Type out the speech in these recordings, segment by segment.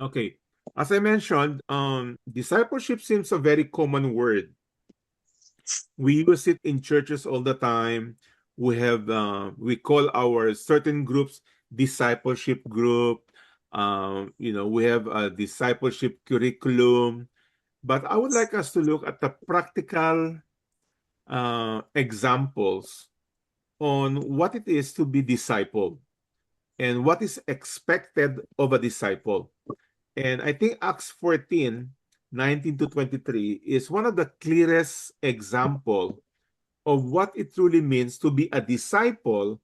Okay. As I mentioned, discipleship seems a very common word. We use it in churches all the time. We call our certain groups discipleship group. We have a discipleship curriculum. But I would like us to look at the practical examples on what it is to be discipled and what is expected of a disciple. And I think Acts 14:19 to 23 is one of the clearest example of what it truly means to be a disciple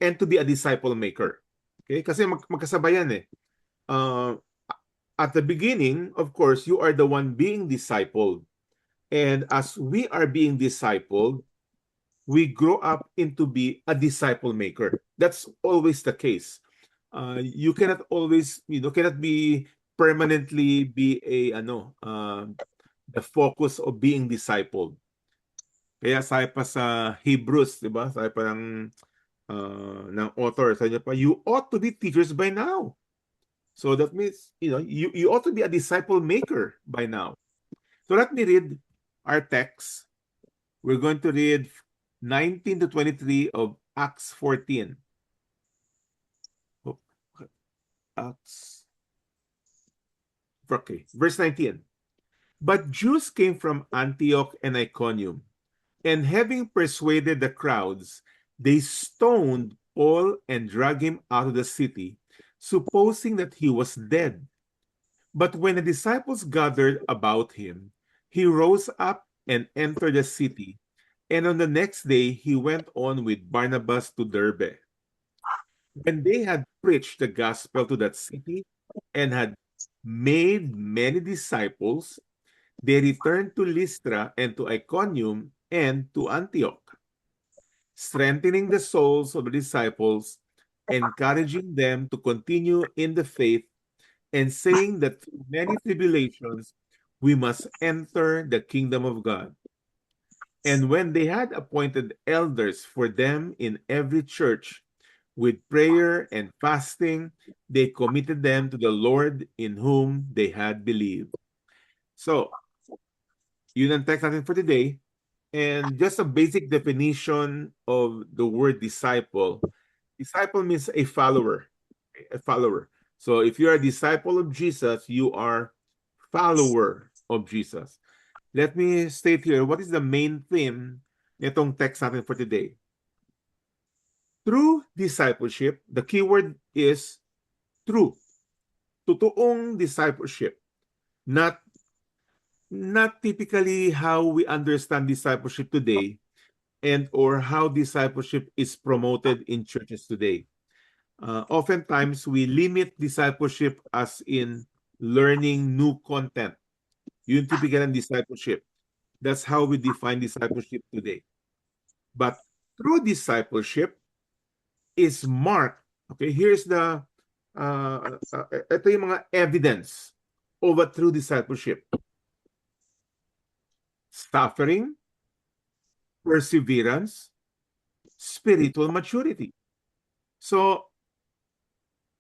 and to be a disciple maker. Okay? Kasi magkasabayan eh. Uh, at the beginning, of course, you are the one being discipled. And as we are being discipled, we grow up into be a disciple maker. That's always the case. You cannot always, cannot be permanently be the focus of being discipled. Kaya sabi pa sa Hebrews, 'di ba? Sabi pa ng author, sabi niya pa, you ought to be teachers by now. So that means, you ought to be a disciple maker by now. So let me read our text. We're going to read 19 to 23 of Acts 14. Acts. Okay, verse 19. But Jews came from Antioch and Iconium, and having persuaded the crowds, they stoned Paul and dragged him out of the city, supposing that he was dead. But when the disciples gathered about him, he rose up and entered the city, and on the next day he went on with Barnabas to Derbe. When they had preached the gospel to that city and had made many disciples, they returned to Lystra and to Iconium and to Antioch, strengthening the souls of the disciples, encouraging them to continue in the faith, and saying that through many tribulations we must enter the kingdom of God. And when they had appointed elders for them in every church, with prayer and fasting, they committed them to the Lord in whom they had believed. So, yun ang text natin for today. And just a basic definition of the word disciple. Disciple means a follower. A follower. So if you're a disciple of Jesus, you are follower of Jesus. Let me state here, what is the main theme nitong text natin for today? True discipleship, the keyword is true. Totoong discipleship. Not typically how we understand discipleship today and or how discipleship is promoted in churches today. Oftentimes, we limit discipleship as in learning new content. Yun typical ng discipleship. That's how we define discipleship today. But true discipleship is marked. Okay, here's ito yung mga evidence of a true discipleship. Suffering, perseverance, spiritual maturity. So,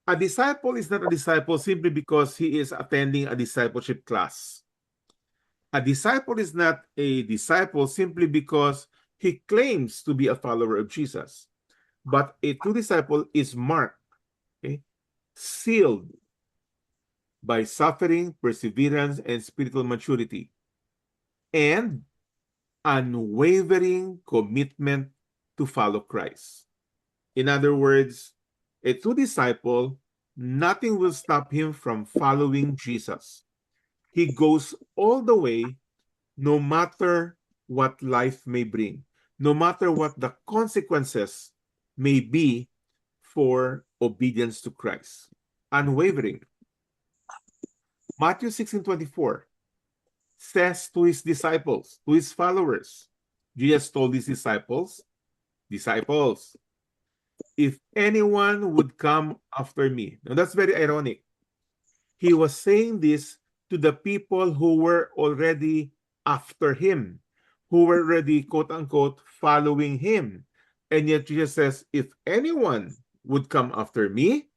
a disciple is not a disciple simply because he is attending a discipleship class. A disciple is not a disciple simply because he claims to be a follower of Jesus. But a true disciple is marked, okay, sealed by suffering, perseverance, and spiritual maturity, and unwavering commitment to follow Christ. In other words, a true disciple, nothing will stop him from following Jesus. He goes all the way, no matter what life may bring, no matter what the consequences may be for obedience to Christ. Unwavering. Matthew 16:24 says to his disciples, to his followers, Jesus told his disciples, if anyone would come after me. Now that's very ironic. He was saying this to the people who were already after him, who were already, quote unquote, following him. And yet Jesus says, if anyone would come after me,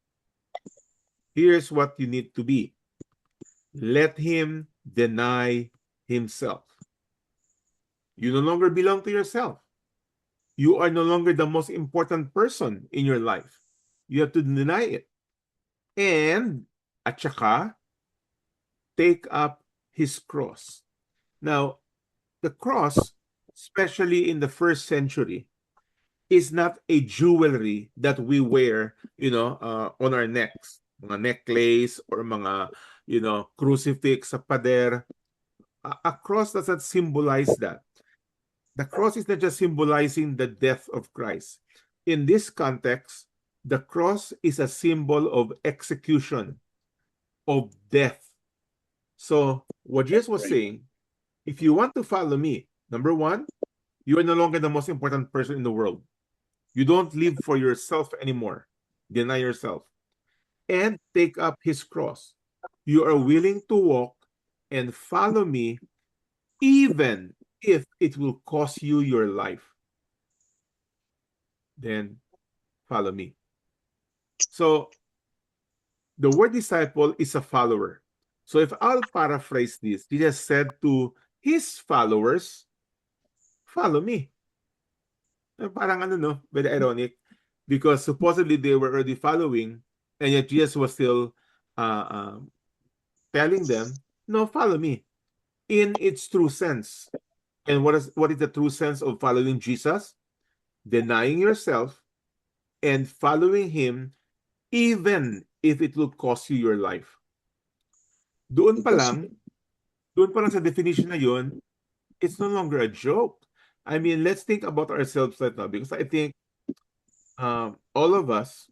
here's what you need to be. let him deny himself. You no longer belong to yourself. You are no longer the most important person in your life. You have to deny it. And, at saka, take up his cross. Now, the cross, especially in the first century, is not a jewelry that we wear, on our necks. Mga necklace or mga, crucifix sa pader. A cross doesn't symbolize that. The cross is not just symbolizing the death of Christ. In this context, the cross is a symbol of execution, of death. So, what Jesus was saying, if you want to follow me, number one, you are no longer the most important person in the world. You don't live for yourself anymore. Deny yourself. And take up his cross. You are willing to walk and follow me, even if it will cost you your life. Then follow me. So, the word disciple is a follower. So, if I'll paraphrase this, Jesus said to his followers, follow me. Parang very ironic, because supposedly they were already following, and yet Jesus was still uh, uh, telling them, no, follow me in its true sense. And what is the true sense of following Jesus? Denying yourself and following him, even if it will cost you your life. Doon pa lang sa definition na yun, it's no longer a joke. I mean, let's think about ourselves right now, because I think all of us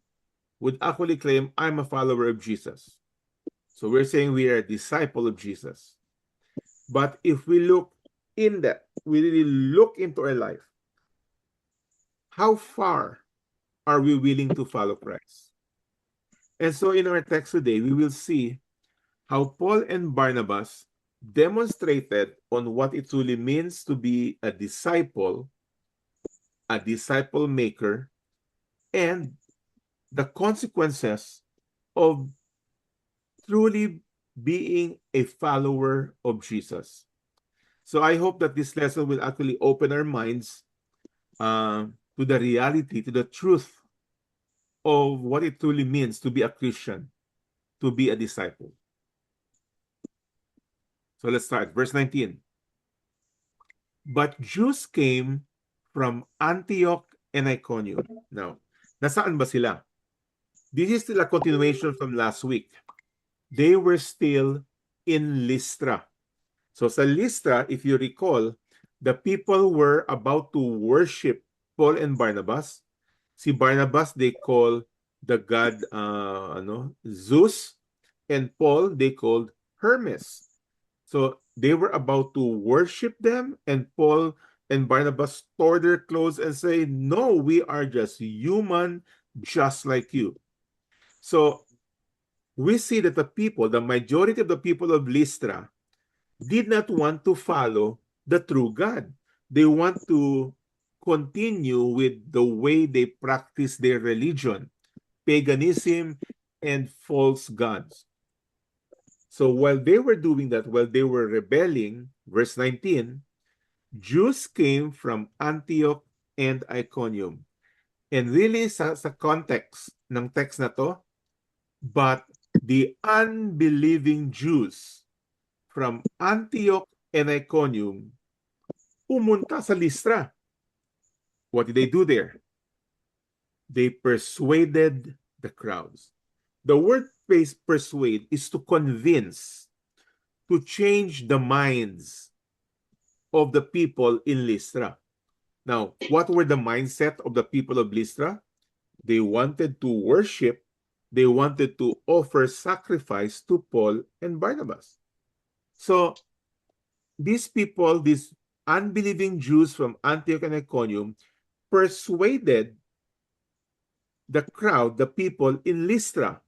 would actually claim, I'm a follower of Jesus. So we're saying we are a disciple of Jesus. But if we look in that, we really look into our life, how far are we willing to follow Christ? And so in our text today, we will see how Paul and Barnabas demonstrated on what it truly means to be a disciple maker, and the consequences of truly being a follower of Jesus. So I hope that this lesson will actually open our minds to the reality, to the truth of what it truly means to be a Christian, to be a disciple. So let's start. Verse 19. But Jews came from Antioch and Iconium. Now, nasaan ba sila? This is still a continuation from last week. They were still in Lystra. So sa Lystra, if you recall, the people were about to worship Paul and Barnabas. Si Barnabas, they call the god Zeus, and Paul, they called Hermes. So they were about to worship them, and Paul and Barnabas tore their clothes and say, no, we are just human, just like you. So we see that the majority of the people of Lystra, did not want to follow the true God. They want to continue with the way they practice their religion, paganism, and false gods. So while they were doing that, while they were rebelling, verse 19, Jews came from Antioch and Iconium. And really, sa context ng text na to, but the unbelieving Jews from Antioch and Iconium pumunta sa Lystra. What did they do there? They persuaded the crowds. The word persuade is to convince, to change the minds of the people in Lystra. Now, what were the mindset of the people of Lystra? They wanted to worship, they wanted to offer sacrifice to Paul and Barnabas. So, these people, these unbelieving Jews from Antioch and Iconium, persuaded the crowd, the people in Lystra.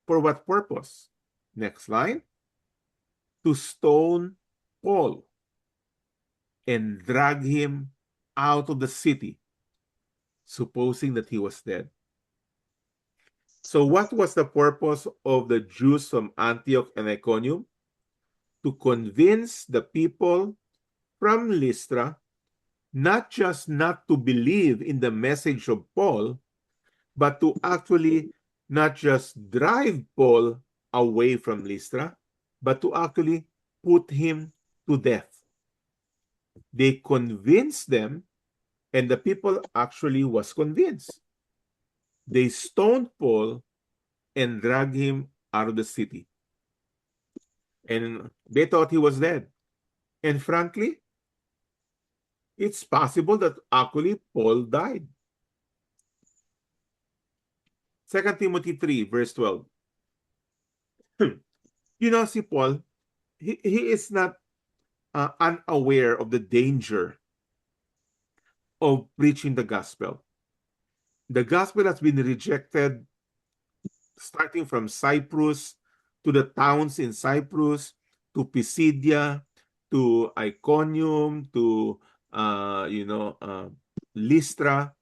For what purpose? Next line. To stone Paul and drag him out of the city, supposing that he was dead. So what was the purpose of the Jews from Antioch and Iconium? to convince the people from Lystra not just not to believe in the message of Paul, but to actually not just drive Paul away from Lystra, but to actually put him to death. They convinced them, and the people actually was convinced. They stoned Paul and dragged him out of the city. And they thought he was dead. And frankly, it's possible that actually Paul died. 2 Timothy 3, verse 12. You know, si Paul, he is not unaware of the danger of preaching the gospel. The gospel has been rejected starting from Cyprus to the towns in Cyprus, to Pisidia, to Iconium, to Lystra.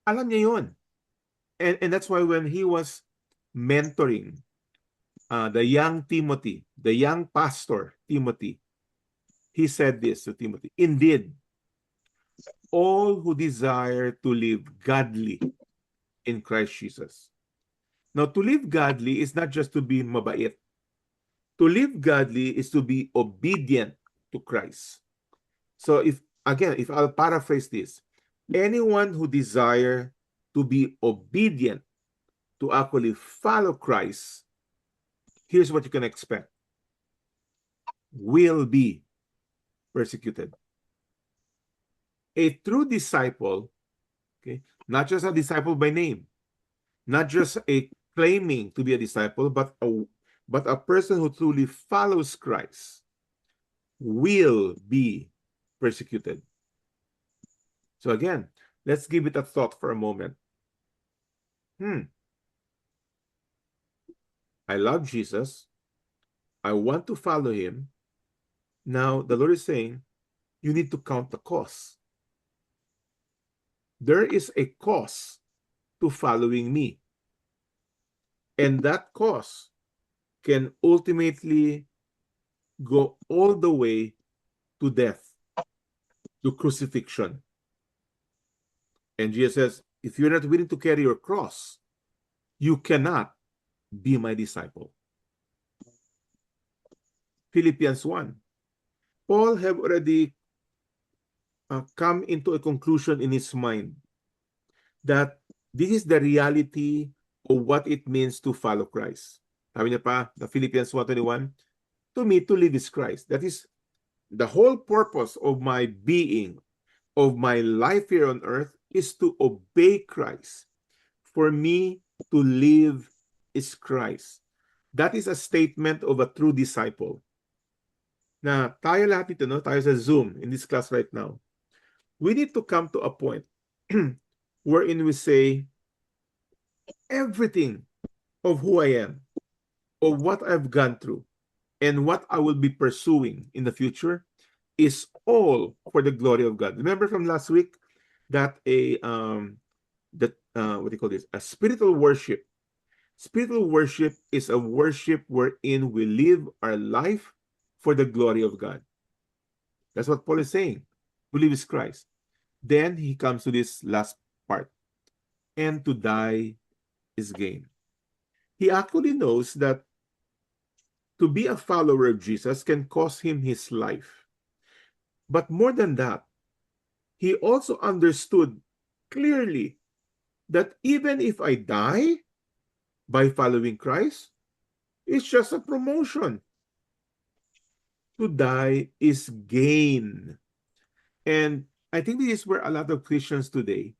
Alam niya yun. And that's why when he was mentoring the young Timothy, the young pastor Timothy, he said this to Timothy: indeed, all who desire to live godly in Christ Jesus. Now, to live godly is not just to be mabait. To live godly is to be obedient to Christ. So if I'll paraphrase this, anyone who desire to be obedient, to actually follow Christ, here's what you can expect: will be persecuted. A true disciple, okay, not just a disciple by name, not just a claiming to be a disciple, but a person who truly follows Christ will be persecuted. So again, let's give it a thought for a moment. I love Jesus. I want to follow him. Now, the Lord is saying, you need to count the cost. There is a cost to following me. And that cost can ultimately go all the way to death, to crucifixion. And Jesus says, if you're not willing to carry your cross, you cannot be my disciple. Philippians 1. Paul have already come into a conclusion in his mind that this is the reality of what it means to follow Christ. Sabi niya pa, the Philippians 1:21, to me, to live is Christ. That is the whole purpose of my being, of my life here on earth, is to obey Christ. For me, to live is Christ. That is a statement of a true disciple. Na tayo lahat ito, no? Tayo sa Zoom, in this class right now, we need to come to a point wherein we say, everything of who I am, of what I've gone through, and what I will be pursuing in the future is all for the glory of God. Remember from last week that what do you call this? A spiritual worship. Spiritual worship is a worship wherein we live our life for the glory of God. That's what Paul is saying. Believe is Christ. Then he comes to this last part. And to die is gain. He actually knows that to be a follower of Jesus can cost him his life. But more than that, he also understood clearly that even if I die by following Christ, it's just a promotion. To die is gain. And I think this is where a lot of Christians today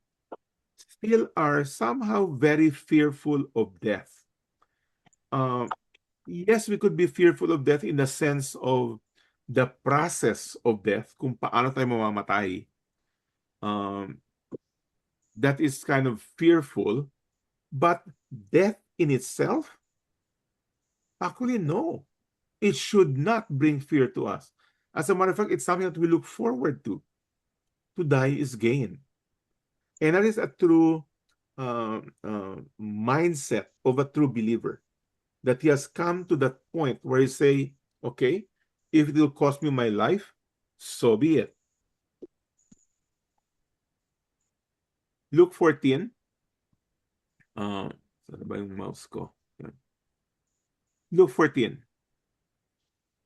still are somehow very fearful of death. Yes, we could be fearful of death in the sense of the process of death, kung paano tayo mamamatay. That is kind of fearful, but death in itself, actually no. It should not bring fear to us. As a matter of fact, it's something that we look forward to. To die is gain. And that is a true mindset of a true believer. That he has come to that point where he say, okay, If it will cost me my life, so be it. Luke 14. Saan ba yung mouse ko? Yan. Luke 14.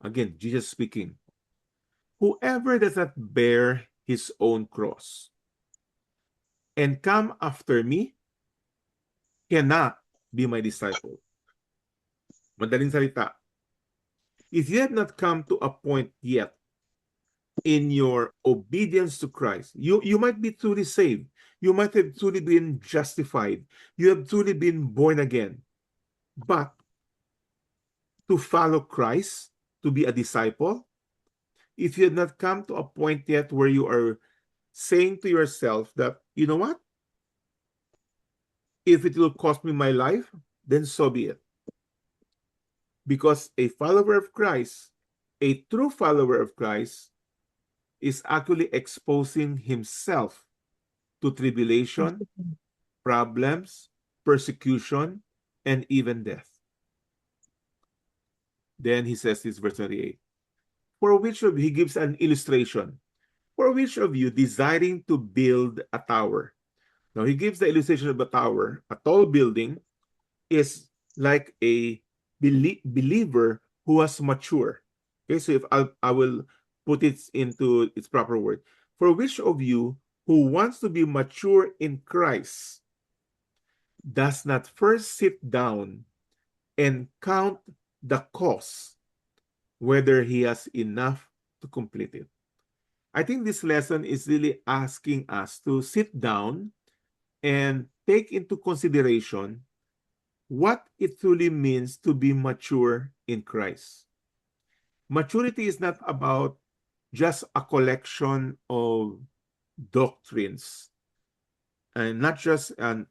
Again, Jesus speaking. Whoever does not bear his own cross and come after me cannot be my disciple. Madaling salita. If you have not come to a point yet in your obedience to Christ, you might be truly saved. You might have truly been justified. You have truly been born again. But to follow Christ, to be a disciple, if you have not come to a point yet where you are saying to yourself that, you know what? If it will cost me my life, then so be it. Because a follower of Christ, a true follower of Christ, is actually exposing himself to tribulation, problems, persecution, and even death. Then he says this, verse 38. For which of he gives an illustration. For which of you desiring to build a tower? Now he gives the illustration of a tower. A tall building is like a believer who has mature. Okay, so if I will put it into its proper word. For which of you who wants to be mature in Christ does not first sit down and count the cost, whether he has enough to complete it? I think this lesson is really asking us to sit down and take into consideration what it truly means to be mature in Christ. Maturity is not about just a collection of doctrines and not just an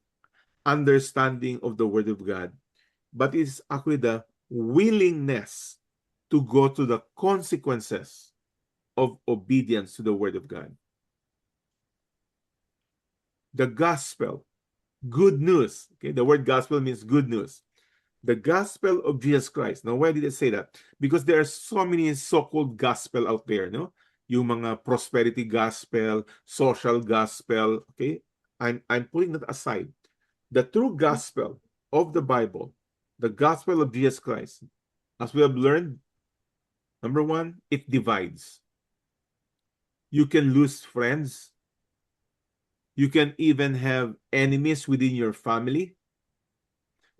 understanding of the Word of God, but it's actually the willingness to go to the consequences of obedience to the Word of God. The gospel, good news. Okay, the word gospel means good news. The gospel of Jesus Christ. Now, why did I say that? Because there are so many so-called gospel out there, no? Yung mga prosperity gospel, social gospel, okay? I'm putting that aside. The true gospel of the Bible, the gospel of Jesus Christ, as we have learned, number one, it divides. You can lose friends. You can even have enemies within your family.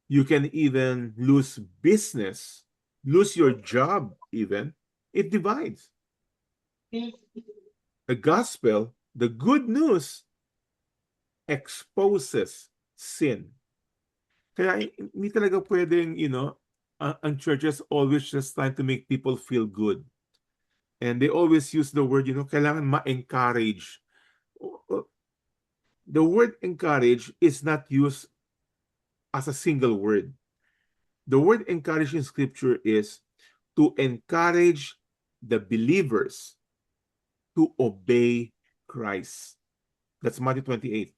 You can even lose business, lose your job even. It divides. The gospel, the good news, exposes sin. Kaya hindi talaga pwedeng, ang churches always just trying to make people feel good. And they always use the word, kailangan ma-encourage. The word encourage is not used as a single word. The word encourage in scripture is to encourage the believers to obey Christ. That's Matthew 28.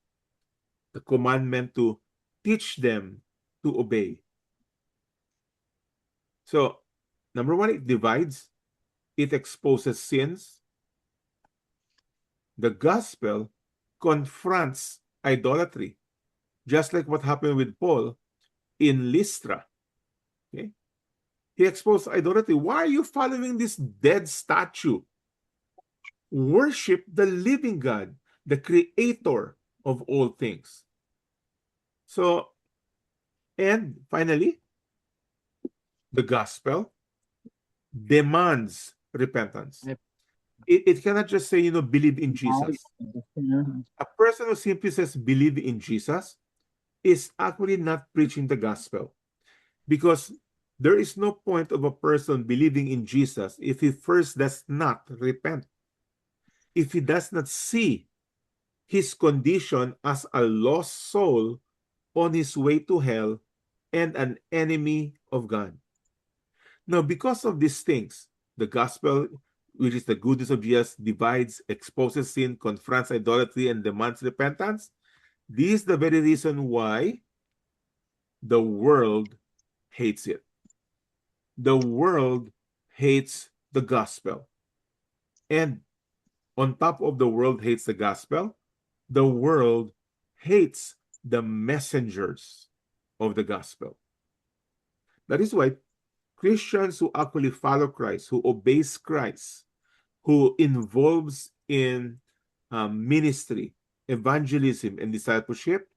The commandment to teach them to obey. So, number one, it divides. It exposes sins. The gospel confronts idolatry, just like what happened with Paul in Lystra. Okay? He exposed idolatry. Why are you following this dead statue? Worship the living God, the creator of all things. So, and finally, the gospel demands repentance. It cannot just say, believe in Jesus. A person who simply says believe in Jesus is actually not preaching the gospel, because there is no point of a person believing in Jesus if he first does not repent, if he does not see his condition as a lost soul on his way to hell and an enemy of God. Now, because of these things, the gospel, which is the goodness of Jesus, divides, exposes sin, confronts idolatry, and demands repentance. This is the very reason why the world hates it. The world hates the gospel. And on top of the world hates the gospel, the world hates the messengers of the gospel. That is why Christians who actually follow Christ, who obeys Christ, who involves in ministry, evangelism, and discipleship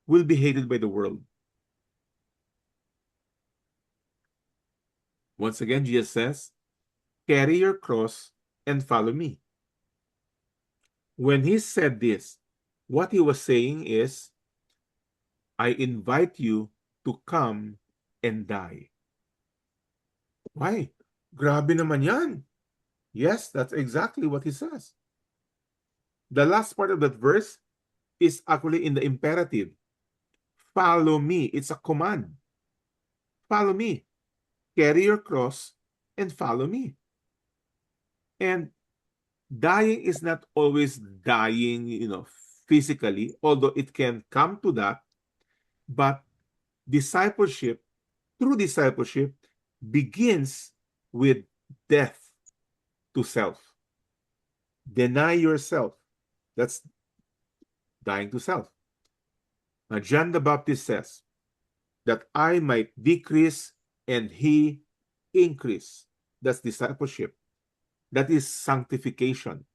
will be hated by the world. Once again, Jesus says, carry your cross and follow me. When he said this, what he was saying is, I invite you to come and die. Why? Grabe naman yan. Yes, that's exactly what he says. The last part of that verse is actually in the imperative. Follow me. It's a command. Follow me. Carry your cross and follow me. And dying is not always dying, physically, although it can come to that. But discipleship, true discipleship, begins with death to self. Deny yourself. That's dying to self. Now, John the Baptist says that I might decrease and he increase. That's discipleship. That is sanctification.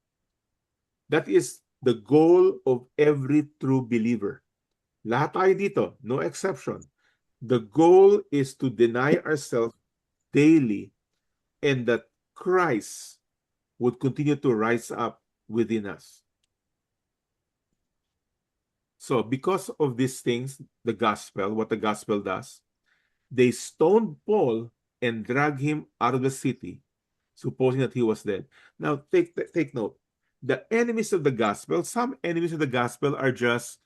That is the goal of every true believer. Lahat tayo dito, no exception. The goal is to deny ourselves daily and that Christ would continue to rise up within us. So because of these things, the gospel, what the gospel does, they stoned Paul and dragged him out of the city, supposing that he was dead. Now, take note. The enemies of the gospel, some enemies of the gospel are just,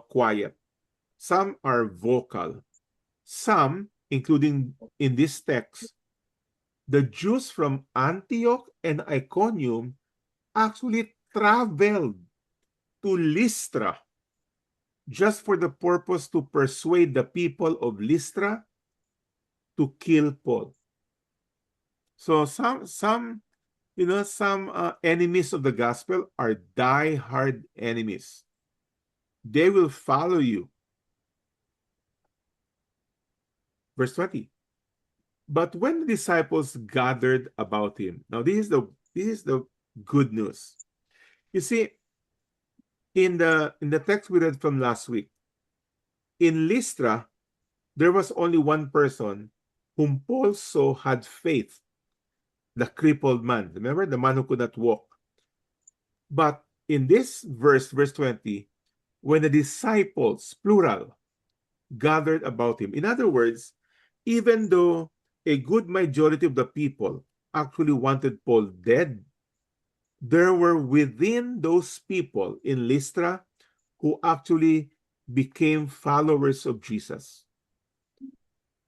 quiet. Some are vocal. Some, including in this text, the Jews from Antioch and Iconium actually traveled to Lystra just for the purpose to persuade the people of Lystra to kill Paul. So some enemies of the gospel are die-hard enemies. They will follow you. Verse 20. But when the disciples gathered about him, now this is the good news. You see, in the text we read from last week, in Lystra, there was only one person whom Paul saw had faith, the crippled man. Remember, the man who could not walk. But in this verse 20, when the disciples, plural, gathered about him, in other words, even though a good majority of the people actually wanted Paul dead, there were within those people in Lystra who actually became followers of Jesus.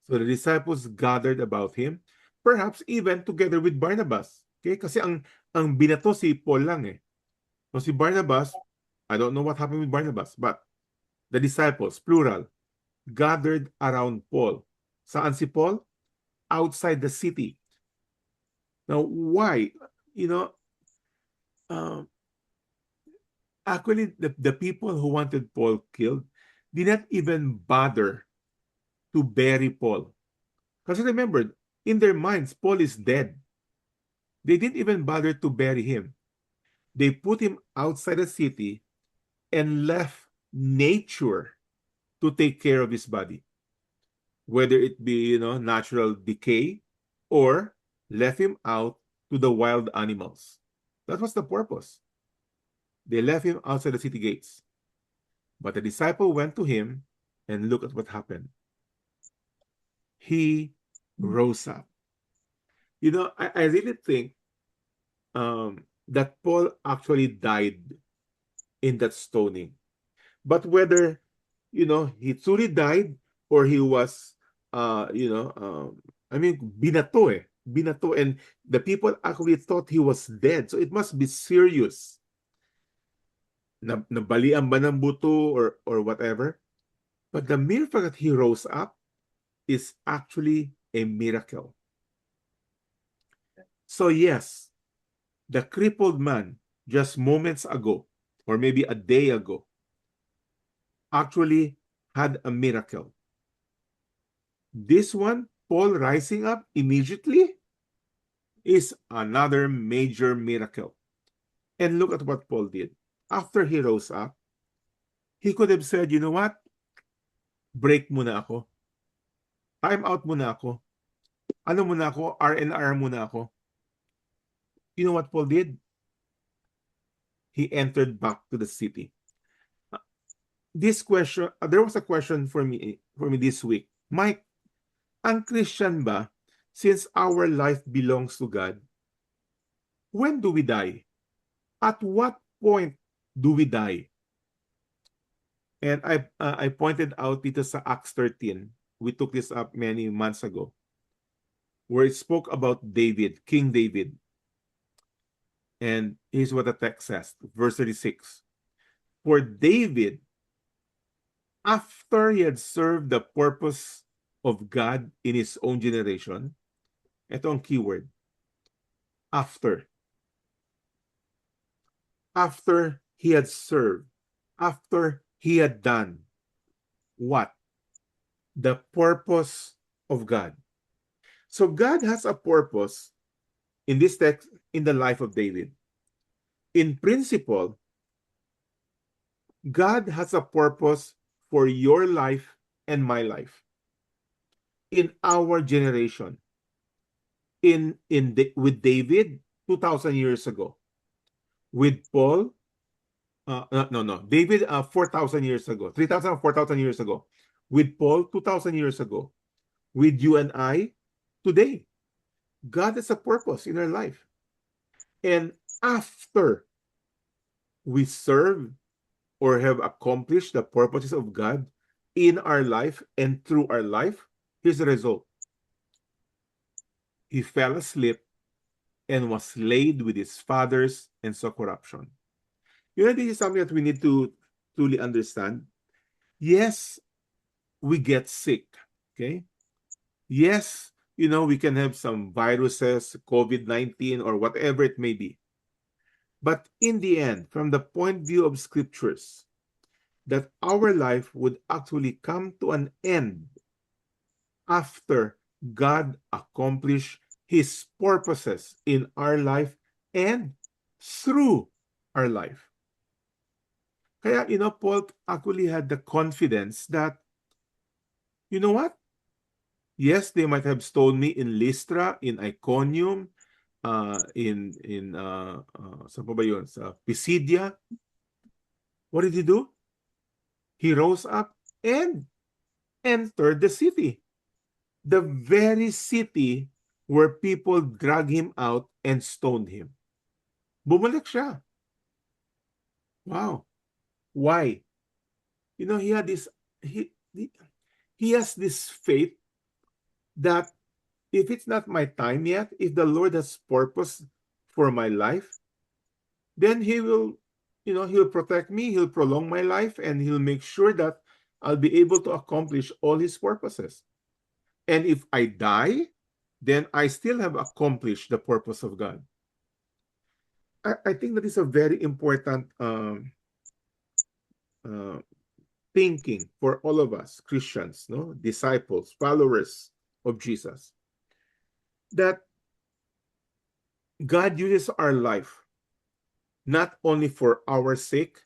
So the disciples gathered about him, perhaps even together with Barnabas. Okay? Kasi ang binato si Paul lang eh. So si Barnabas, I don't know what happened with Barnabas, but the disciples, plural, gathered around Paul. Saan si Paul? Outside the city. Now, why? Actually, the people who wanted Paul killed did not even bother to bury Paul. Because remember, in their minds, Paul is dead. They didn't even bother to bury him. They put him outside the city and left nature to take care of his body. Whether it be, natural decay or left him out to the wild animals. That was the purpose. They left him outside the city gates. But the disciple went to him and look at what happened. He rose up. I really think that Paul actually died in that stoning. But whether, he truly died or he was, binato eh. Binato, and the people actually thought he was dead. So it must be serious. Nabalian ba ng buto or whatever? But the mere fact that he rose up is actually a miracle. So yes, the crippled man just moments ago, or maybe a day ago, actually had a miracle. This one, Paul rising up immediately, is another major miracle. And look at what Paul did. After he rose up, he could have said, you know what? Break muna ako. Time out muna ako. Ano muna ako? R&R muna ako. You know what Paul did? He entered back to the city. This question, there was a question for me this week. Mike, ang Christian ba, since our life belongs to God, when do we die? At what point do we die? And I pointed out dito sa Acts 13. We took this up many months ago, where it spoke about David, King David. And here's what the text says, verse 36. For David, after he had served the purpose of God in his own generation, ito ang keyword, after. After he had served, after he had done what? The purpose of God. So God has a purpose in this text in the life of David. In principle, God has a purpose for your life and my life. In our generation. With David 2,000 years ago. With Paul, no. David 4,000 years ago. 3,000 4,000 years ago. With Paul 2,000 years ago. With you and I today. God has a purpose in our life. And after we serve or have accomplished the purposes of God in our life and through our life, here's the result. He fell asleep and was laid with his fathers and saw corruption. You know, this is something that we need to truly understand. Yes, we get sick, okay? Yes, you know, we can have some viruses, COVID-19 or whatever it may be. But in the end, from the point of view of scriptures, that our life would actually come to an end after God accomplished his purposes in our life and through our life. Kaya, you know, Paul actually had the confidence that, you know what? Yes, they might have stoned me in Lystra, in Iconium, saan pa ba yun? Sa Pisidia. What did he do? He rose up and entered the city. The very city where people dragged him out and stoned him. Bumalik siya. Wow. Why? You know, he had this, he has this faith that if it's not my time yet, if the Lord has purpose for my life, then he will, you know, he'll protect me, he'll prolong my life, and he'll make sure that I'll be able to accomplish all his purposes. And if I die, then I still have accomplished the purpose of God. I think that is a very important thinking for all of us, Christians, no, disciples, followers of Jesus, that God uses our life not only for our sake,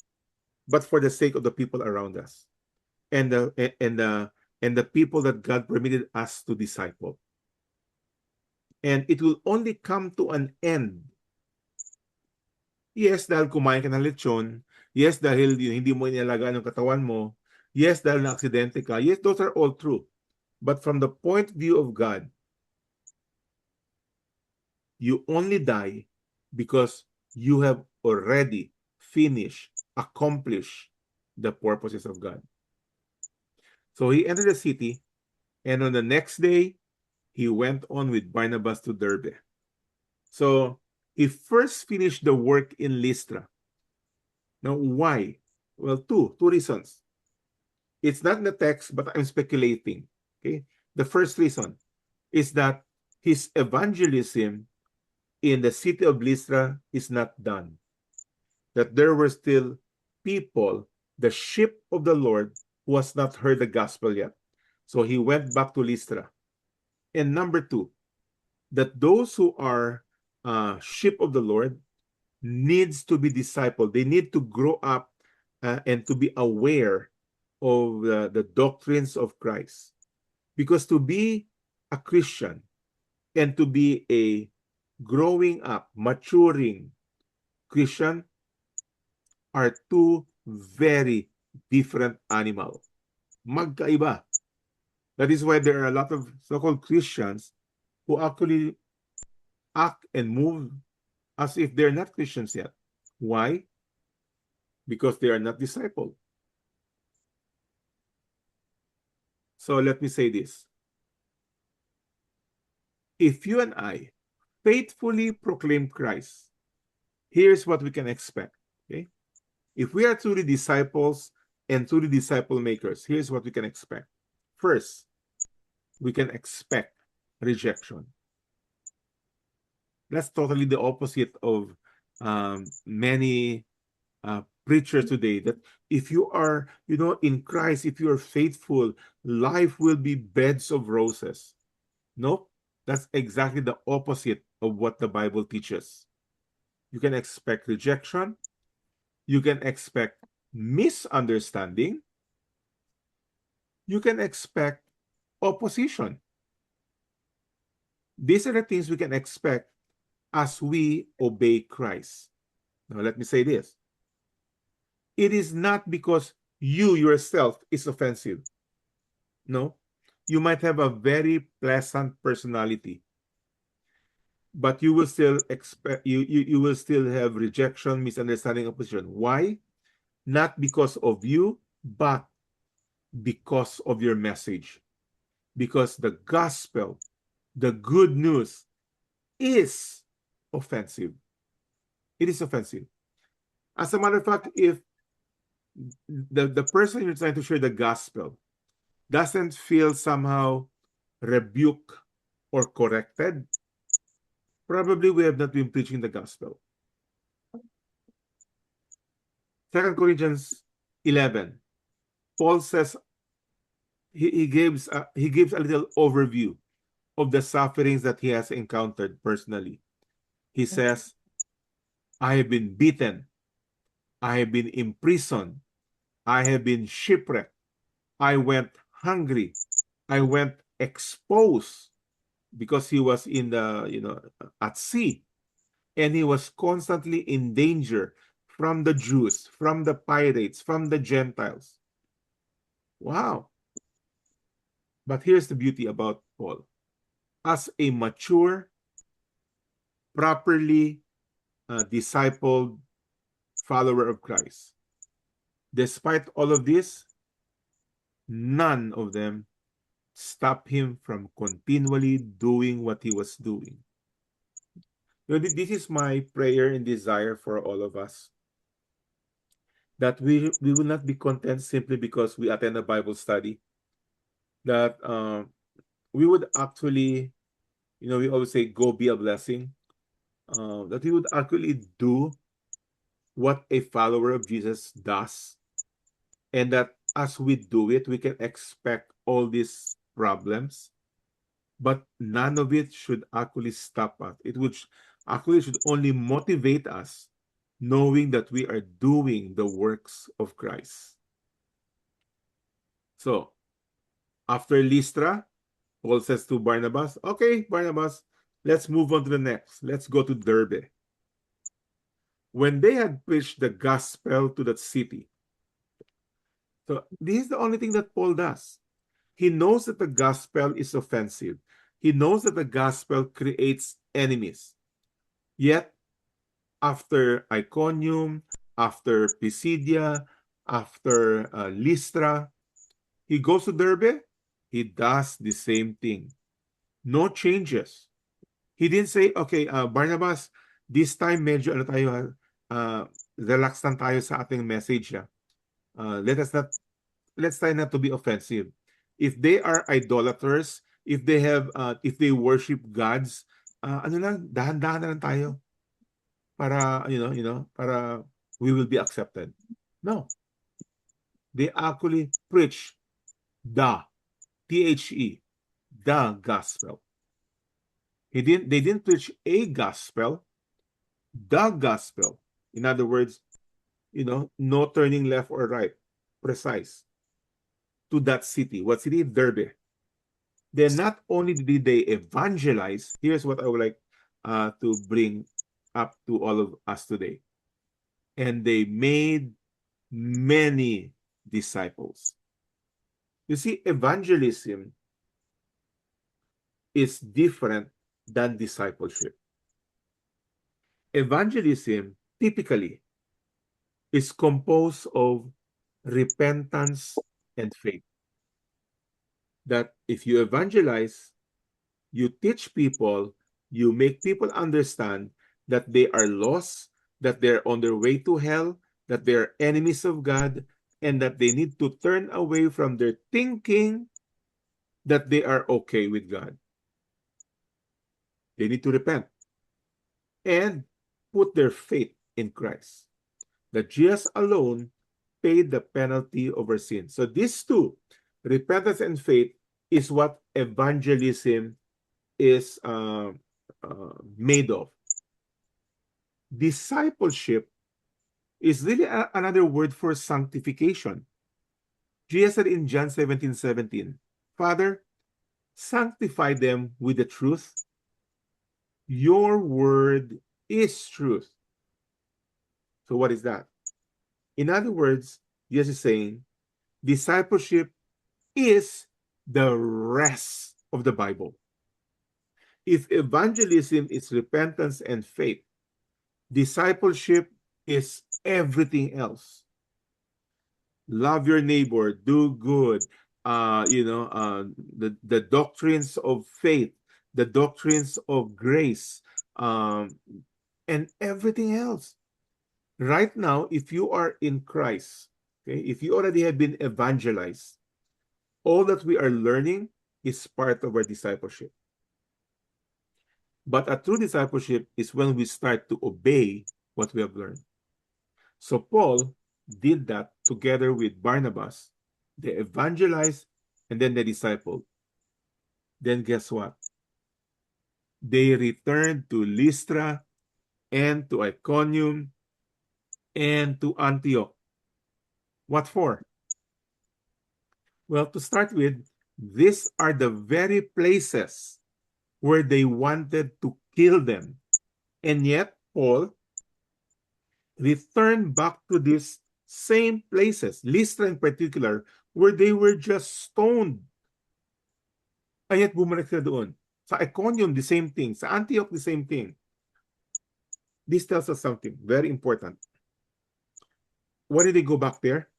but for the sake of the people around us and the people that God permitted us to disciple. And it will only come to an end. Yes, dahil kumain ka ng lechon. Yes, dahil hindi mo inalagaan ang katawan mo. Yes, dahil na-aksidente ka. Yes, those are all true. But from the point of view of God, you only die because you have already finished, accomplished the purposes of God. So he entered the city, and on the next day, he went on with Barnabas to Derbe. So he first finished the work in Lystra. Now, why? Well, two reasons. It's not in the text, but I'm speculating. Okay. The first reason is that his evangelism in the city of Lystra is not done. That there were still people, the sheep of the Lord, who has not heard the gospel yet. So he went back to Lystra. And number two, that those who are sheep of the Lord needs to be discipled. They need to grow up and to be aware of the doctrines of Christ. Because to be a Christian and to be a growing up, maturing Christian are two very different animals. Magkaiba. That is why there are a lot of so-called Christians who actually act and move as if they're not Christians yet. Why? Because they are not discipled. So let me say this. If you and I faithfully proclaim Christ, here's what we can expect. Okay? If we are truly disciples and truly disciple makers, here's what we can expect. First, we can expect rejection. That's totally the opposite of many preachers today. That if you are, in Christ, if you are faithful, life will be beds of roses. Nope, that's exactly the opposite of what the Bible teaches. You can expect rejection. You can expect misunderstanding. You can expect opposition. These are the things we can expect as we obey Christ. Now, let me say this. It is not because you yourself is offensive. No. You might have a very pleasant personality, but you will still expect you will still have rejection, misunderstanding, opposition. Why? Not because of you, but because of your message. Because the gospel, the good news, is offensive. It is offensive. As a matter of fact, if the person you're trying to share the gospel doesn't feel somehow rebuked or corrected, probably we have not been preaching the gospel. 2 Corinthians 11, Paul says, he gives a little overview of the sufferings that he has encountered personally. He says, I have been beaten, I have been imprisoned, I have been shipwrecked, I went hungry, I went exposed, because he was in at sea, and he was constantly in danger from the Jews, from the pirates, from the Gentiles. Wow. But here's the beauty about Paul. As a mature, properly discipled follower of Christ, despite all of this, none of them stopped him from continually doing what he was doing. This is my prayer and desire for all of us, that we will not be content simply because we attend a Bible study, that we would actually, we always say, go be a blessing, that we would actually do what a follower of Jesus does, and that as we do it, we can expect all these problems, but none of it should actually stop us. It would actually should only motivate us, knowing that we are doing the works of Christ. So, after Lystra, Paul says to Barnabas, okay, Barnabas, let's move on to the next. Let's go to Derbe. When they had preached the gospel to that city, so this is the only thing that Paul does. He knows that the gospel is offensive. He knows that the gospel creates enemies. Yet, after Iconium, after Pisidia, after Lystra, he goes to Derbe. He does the same thing. No changes. He didn't say, okay, Barnabas, this time medyo relax lang tayo sa ating message. Let's try not to be offensive. If they are idolaters, if they worship gods ano lang, dahan-dahan na lang tayo para, para we will be accepted. No. They actually preach the, T-H-E, the gospel. They didn't preach a gospel, the gospel. In other words, no turning left or right. Precise. To that city. What city? Derbe. Then not only did they evangelize, here's what I would like to bring up to all of us today. And they made many disciples. You see, evangelism is different than discipleship. Evangelism typically is composed of repentance and faith. That if you evangelize, you teach people, you make people understand that they are lost, that they're on their way to hell, that they're enemies of God, and that they need to turn away from their thinking that they are okay with God. They need to repent and put their faith in Christ. That Jesus alone paid the penalty of our sin. So these two, repentance and faith, is what evangelism is made of. Discipleship is really another word for sanctification. Jesus said in John 17:17, Father, sanctify them with the truth. Your word is truth. So what is that? In other words, Jesus is saying discipleship is the rest of the Bible. If evangelism is repentance and faith, discipleship is everything else. Love your neighbor, do good, the doctrines of faith, the doctrines of grace, and everything else. Right now, if you are in Christ, okay, if you already have been evangelized, all that we are learning is part of our discipleship. But a true discipleship is when we start to obey what we have learned. So Paul did that together with Barnabas. They evangelized and then they discipled. Then guess what? They returned to Lystra and to Iconium and to Antioch. What for? Well, to start with, these are the very places where they wanted to kill them. And yet, Paul returned back to these same places, Lystra in particular, where they were just stoned. And yet, bumalik sila doon. Sa Iconium, the same thing. Sa Antioch, the same thing. This tells us something very important. Why did they go back there?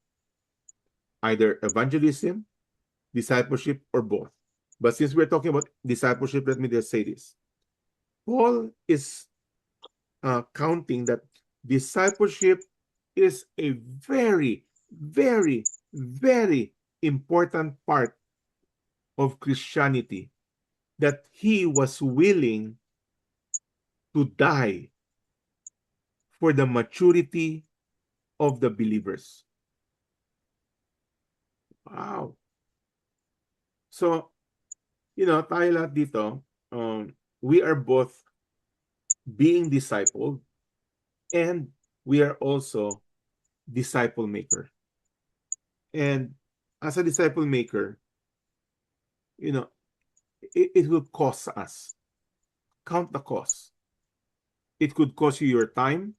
Either evangelism, discipleship, or both. But since we're talking about discipleship, let me just say this. Paul is counting that discipleship is a very, very, very important part of Christianity, that he was willing to die for the maturity of the believers. Wow. So, tayo lahat dito, we are both being discipled and we are also disciple maker. And as a disciple maker, it will cost us. Count the cost. It could cost you your time.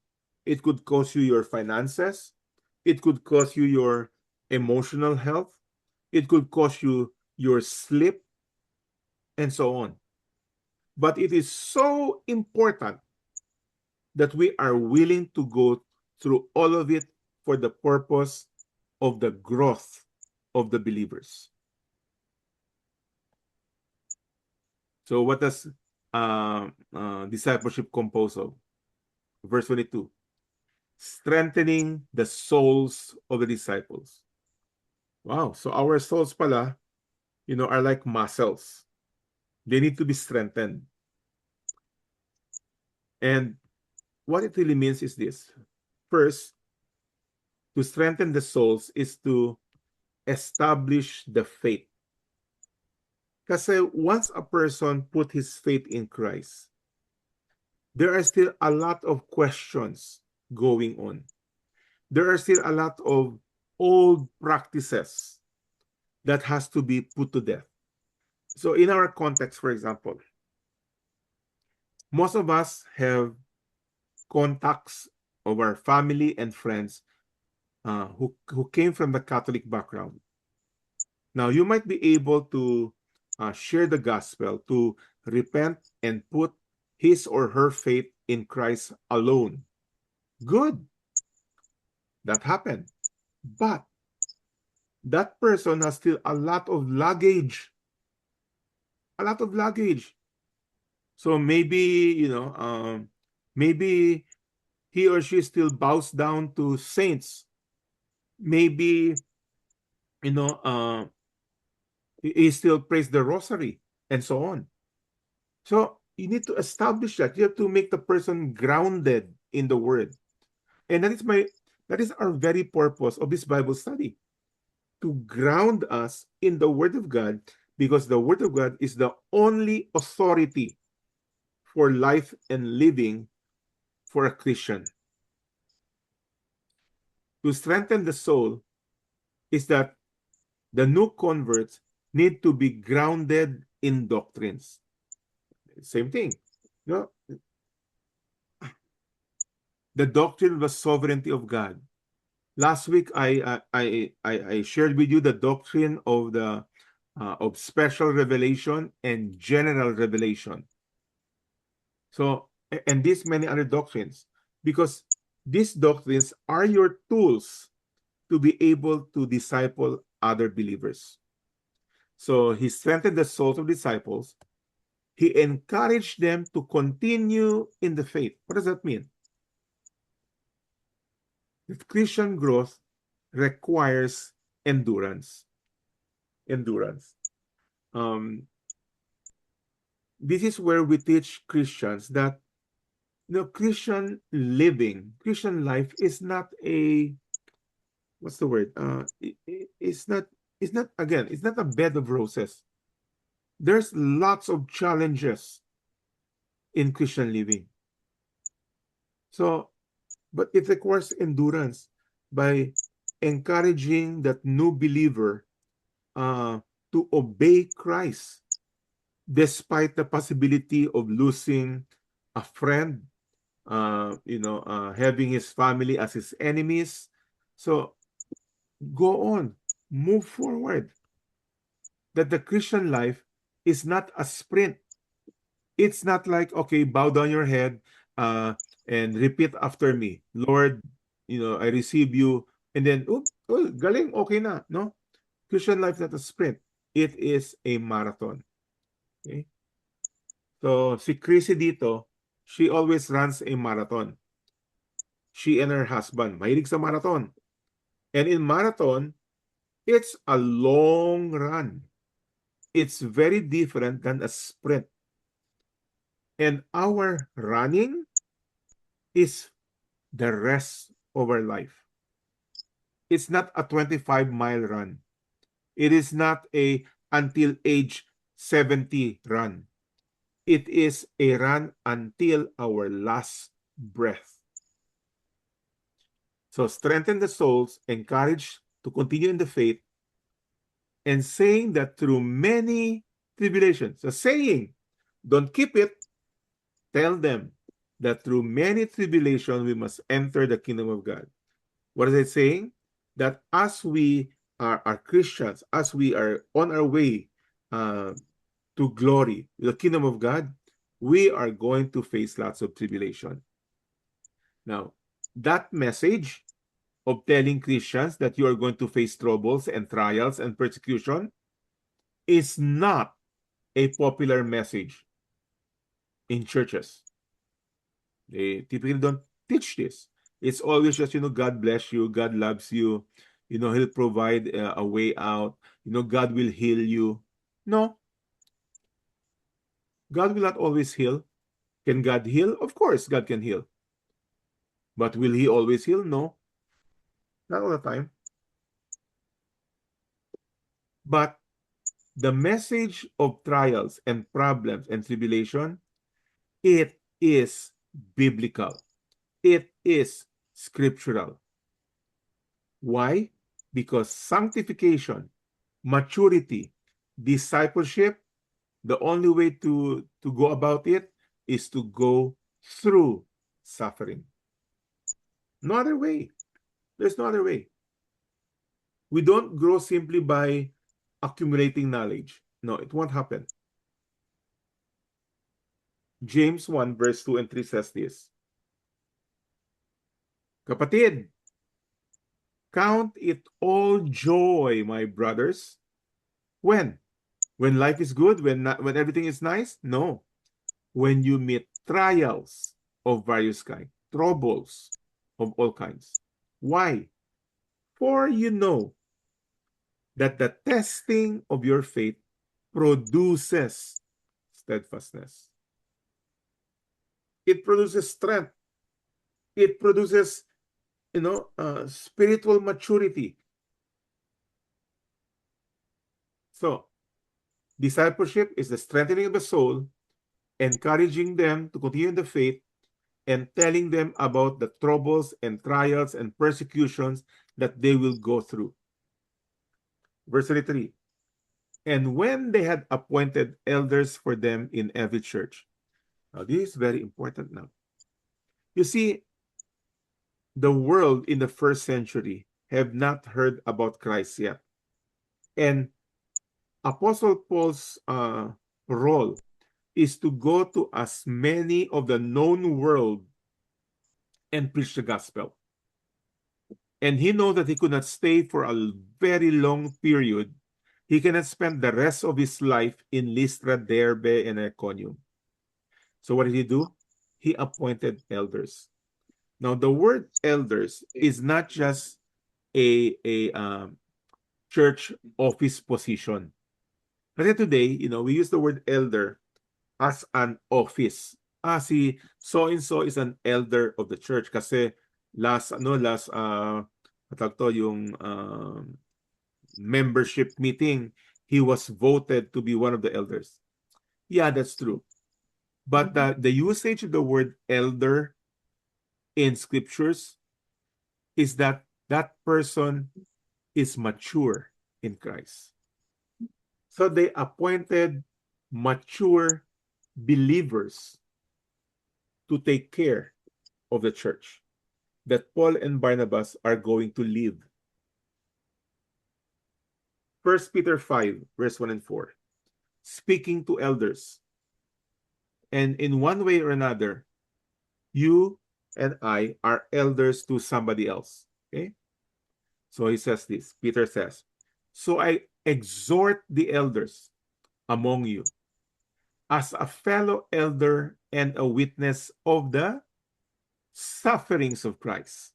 It could cost you your finances. It could cost you your emotional health. It could cost you your sleep, and so on. But it is so important that we are willing to go through all of it for the purpose of the growth of the believers. So what does discipleship compose of? Verse 22. Strengthening the souls of the disciples. Wow. So our souls pala, are like muscles. They need to be strengthened. And what it really means is this. First, to strengthen the souls is to establish the faith. Kasi once a person put his faith in Christ, there are still a lot of questions going on. There are still a lot of old practices that has to be put to death. So in our context, for example, most of us have contacts of our family and friends who came from the Catholic background. Now, you might be able to share the gospel, to repent and put his or her faith in Christ alone. Good. That happened. But that person has still a lot of luggage. A lot of luggage. So maybe, maybe he or she still bows down to saints. Maybe, you know, uh, he still prays the rosary and so on. So you need to establish that. You have to make the person grounded in the word. And that is our very purpose of this Bible study. To ground us in the word of God, because the word of God is the only authority for life and living for a Christian. To strengthen the soul is that the new converts need to be grounded in doctrines. Same thing. You know, the doctrine of the sovereignty of God. Last week, I shared with you the doctrine of the of special revelation and general revelation. So, and these many other doctrines, because these doctrines are your tools to be able to disciple other believers. So he strengthened the souls of disciples. He encouraged them to continue in the faith. What does that mean? That Christian growth requires endurance. Endurance. This is where we teach Christians that Christian living, Christian life is not a what's the word? It's not again, it's not a bed of roses. There's lots of challenges in Christian living. So, but it requires endurance by encouraging that new believer to obey Christ despite the possibility of losing a friend, having his family as his enemies. So go on, move forward. That the Christian life is not a sprint. It's not like, okay, bow down your head and repeat after me. Lord, I receive you. And then, galing, okay na. No? Christian life is not a sprint. It is a marathon. Okay? So, si Chrissy dito, she always runs a marathon. She and her husband, mahilig sa marathon. And in marathon, it's a long run. It's very different than a sprint. And our running is the rest of our life. It's not a 25-mile run. It is not a until age 70 run. It is a run until our last breath. So strengthen the souls, encourage to continue in the faith, and saying that through many tribulations. So saying, don't keep it, tell them that through many tribulations we must enter the kingdom of God. What is it saying? That as we are Christians, as we are on our way to glory, the kingdom of God, we are going to face lots of tribulation. Now, that message of telling Christians that you are going to face troubles and trials and persecution is not a popular message in churches. They typically don't teach this. It's always just, God bless you, God loves you, He'll provide a way out, God will heal you. No, God will not always heal. Can God heal? Of course, God can heal. But will He always heal? No, not all the time. But the message of trials and problems and tribulation, it is biblical. It is scriptural. Why? Because sanctification, maturity, discipleship, the only way to go about it is to go through suffering. No other way. There's no other way. We don't grow simply by accumulating knowledge. No, it won't happen. James 1 verse 2 and 3 says this. Kapatid, count it all joy, my brothers. When? When life is good? When everything is nice? No. When you meet trials of various kinds, troubles of all kinds. Why? For you know that the testing of your faith produces steadfastness. It produces strength. It produces, spiritual maturity. So, discipleship is the strengthening of the soul, encouraging them to continue in the faith, and telling them about the troubles and trials and persecutions that they will go through. Verse 33. And when they had appointed elders for them in every church. Now, this is very important now. You see, the world in the first century have not heard about Christ yet. And Apostle Paul's role is to go to as many of the known world and preach the gospel. And he knows that he could not stay for a very long period. He cannot spend the rest of his life in Lystra, Derbe, and Iconium. So what did he do? He appointed elders. Now, the word elders is not just a church office position. Kasi today, we use the word elder as an office. Si so-and-so is an elder of the church kasi yung membership meeting, he was voted to be one of the elders. Yeah, that's true. But the usage of the word elder in scriptures is that that person is mature in Christ. So they appointed mature believers to take care of the church that Paul and Barnabas are going to leave. 1 Peter 5, verse 1 and 4. Speaking to elders. And in one way or another, you and I are elders to somebody else. Okay? So he says this. Peter says, so I exhort the elders among you as a fellow elder and a witness of the sufferings of Christ,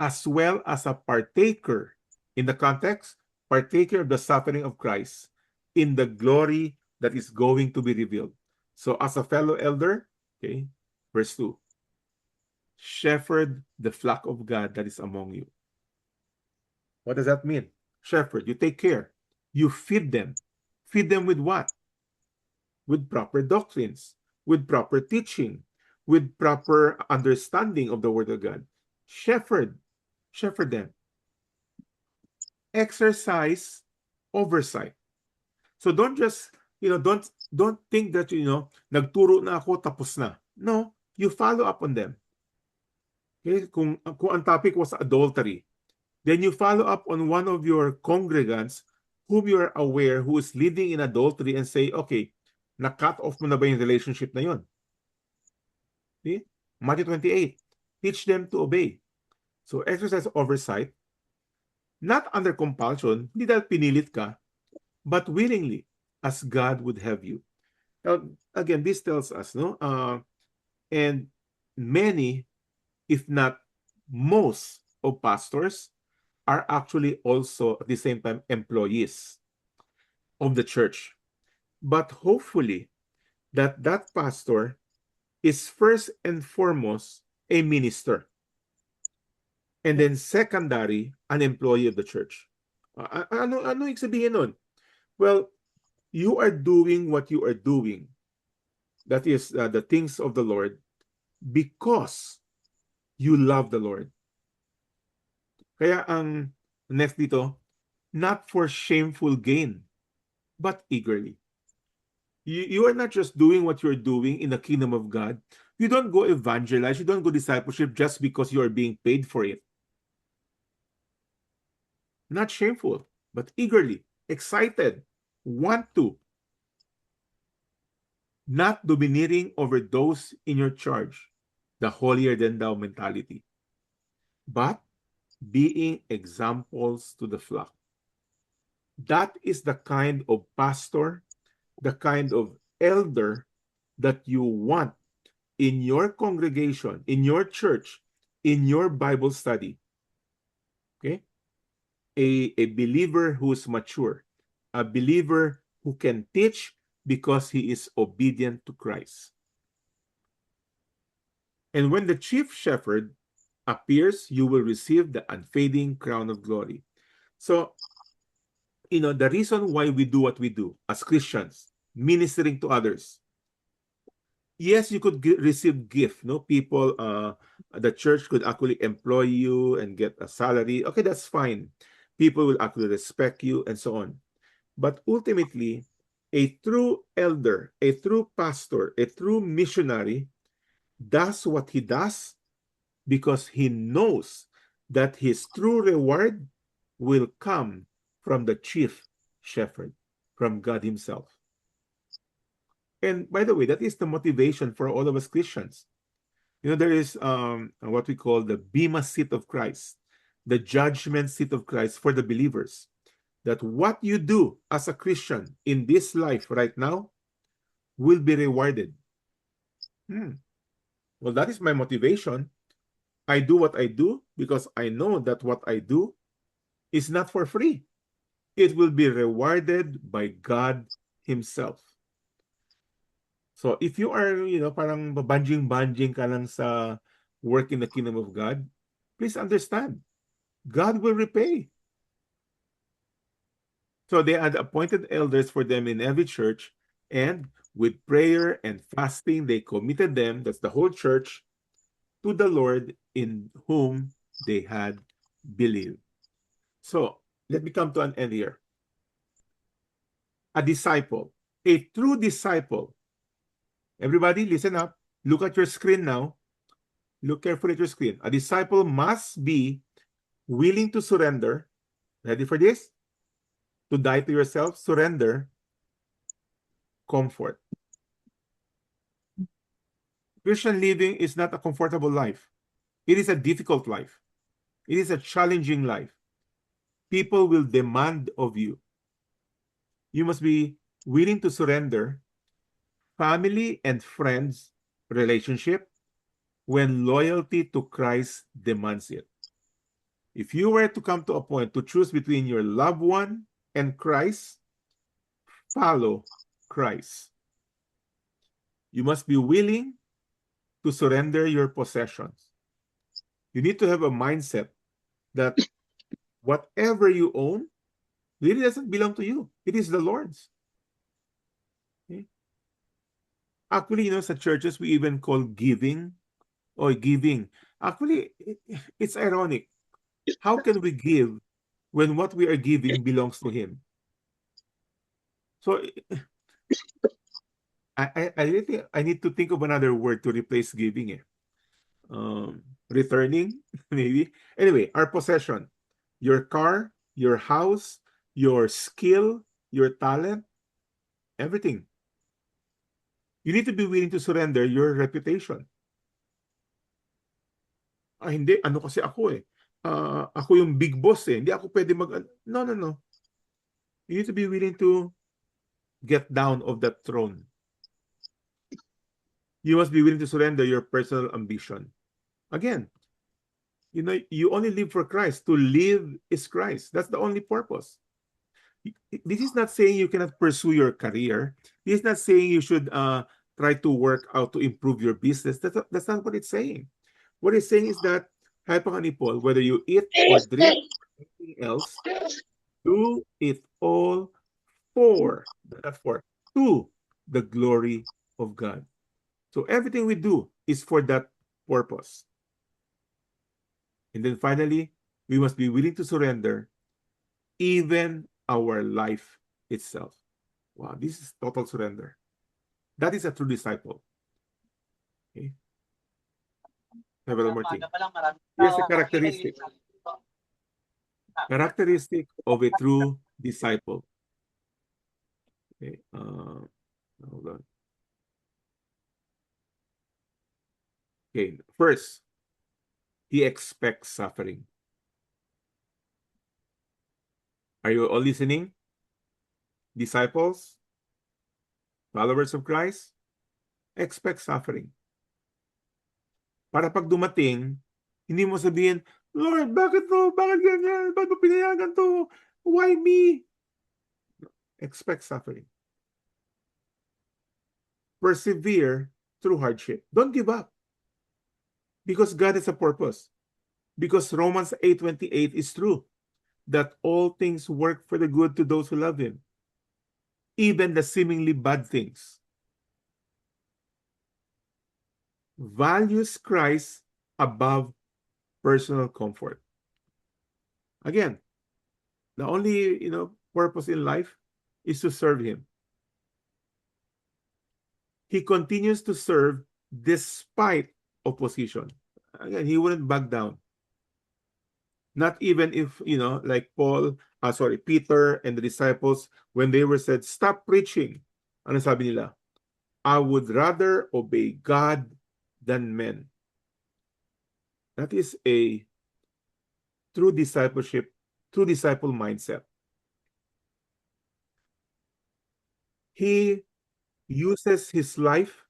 as well as a partaker, in the context, partaker of the suffering of Christ in the glory that is going to be revealed. So as a fellow elder, okay, verse 2, shepherd the flock of God that is among you. What does that mean? Shepherd, you take care. You feed them. Feed them with what? With proper doctrines, with proper teaching, with proper understanding of the Word of God. Shepherd them. Exercise oversight. So don't just, don't think that, nagturo na ako, tapos na. No, you follow up on them. Okay? Kung ang topic was adultery, then you follow up on one of your congregants whom you are aware who is leading in adultery and say, okay, na-cut off mo na ba yung relationship na yun? See? Matthew 28, teach them to obey. So exercise oversight, not under compulsion, hindi dahil pinilit ka, but willingly, as God would have you. Now, again, this tells us, and many, if not most of pastors, are actually also at the same time employees of the church. But hopefully that pastor is first and foremost a minister. And then secondary, an employee of the church. Ano ibig sabihin nun? Well, you are doing what you are doing. That is the things of the Lord because you love the Lord. Kaya ang next dito, not for shameful gain, but eagerly. You are not just doing what you're doing in the kingdom of God. You don't go evangelize, you don't go discipleship just because you are being paid for it. Not shameful, but eagerly, excited, want to. Not domineering over those in your charge, the holier than thou mentality, but being examples to the flock. That is the kind of pastor, the kind of elder that you want in your congregation, in your church, in your Bible study. Okay? A believer who is mature, a believer who can teach because he is obedient to Christ. And when the chief shepherd appears, you will receive the unfading crown of glory. So, the reason why we do what we do as Christians, ministering to others, yes, you could receive gift. No, people, the church could actually employ you and get a salary. Okay, that's fine. People will actually respect you and so on. But ultimately, a true elder, a true pastor, a true missionary does what he does because he knows that his true reward will come from the chief shepherd, from God himself. And by the way, that is the motivation for all of us Christians. There is what we call the Bema seat of Christ, the judgment seat of Christ for the believers. That what you do as a Christian in this life right now will be rewarded. Well, that is my motivation. I do what I do because I know that what I do is not for free. It will be rewarded by God himself. So if you are, parang banjing-banjing ka lang sa work in the kingdom of God, please understand, God will repay. So they had appointed elders for them in every church, and with prayer and fasting, they committed them, that's the whole church, to the Lord in whom they had believed. So let me come to an end here. A disciple, a true disciple. Everybody, listen up. Look at your screen now. Look carefully at your screen. A disciple must be willing to surrender. Ready for this? To die to yourself, surrender, comfort. Christian living is not a comfortable life. It is a difficult life. It is a challenging life. People will demand of you. You must be willing to surrender family and friends relationship when loyalty to Christ demands it. If you were to come to a point to choose between your loved one and Christ, follow Christ. You must be willing to surrender your possessions. You need to have a mindset that whatever you own really doesn't belong to you. It is the Lord's. Okay? Actually, sa churches, we even call giving or giving. Actually, it's ironic. How can we give when what we are giving belongs to Him? So, I really think I need to think of another word to replace giving. Returning, maybe. Anyway, our possession, your car, your house, your skill, your talent, everything. You need to be willing to surrender your reputation. Hindi. Ano kasi ako eh. Ako yung big boss eh. Hindi ako pwede mag... No. You need to be willing to get down of that throne. You must be willing to surrender your personal ambition. Again, you only live for Christ. To live is Christ. That's the only purpose. This is not saying you cannot pursue your career. This is not saying you should try to work out to improve your business. That's not what it's saying. What it's saying is that, Paul, whether you eat or drink or anything else, do it all to the glory of God. So everything we do is for that purpose. And then finally, we must be willing to surrender even our life itself. Wow, this is total surrender. That is a true disciple. Okay. Have one more thing. Here's a characteristic. Characteristic of a true disciple. Okay. Hold on. Okay. First, he expects suffering. Are you all listening? Disciples, followers of Christ, expect suffering. Para pag dumating, hindi mo sabihin, Lord, bakit to? Bakit ganyan? Bakit mo pinayagan to? Why me? Expect suffering. Persevere through hardship. Don't give up. Because God has a purpose. Because Romans 8:28 is true. That all things work for the good to those who love Him. Even the seemingly bad things. Values Christ above personal comfort. Again, the only purpose in life is to serve Him. He continues to serve despite opposition. Again, he wouldn't back down. Not even if, like Peter and the disciples, when they were said, stop preaching. Ano sabi nila? I would rather obey God than men. That is a true discipleship, true disciple mindset. He uses his life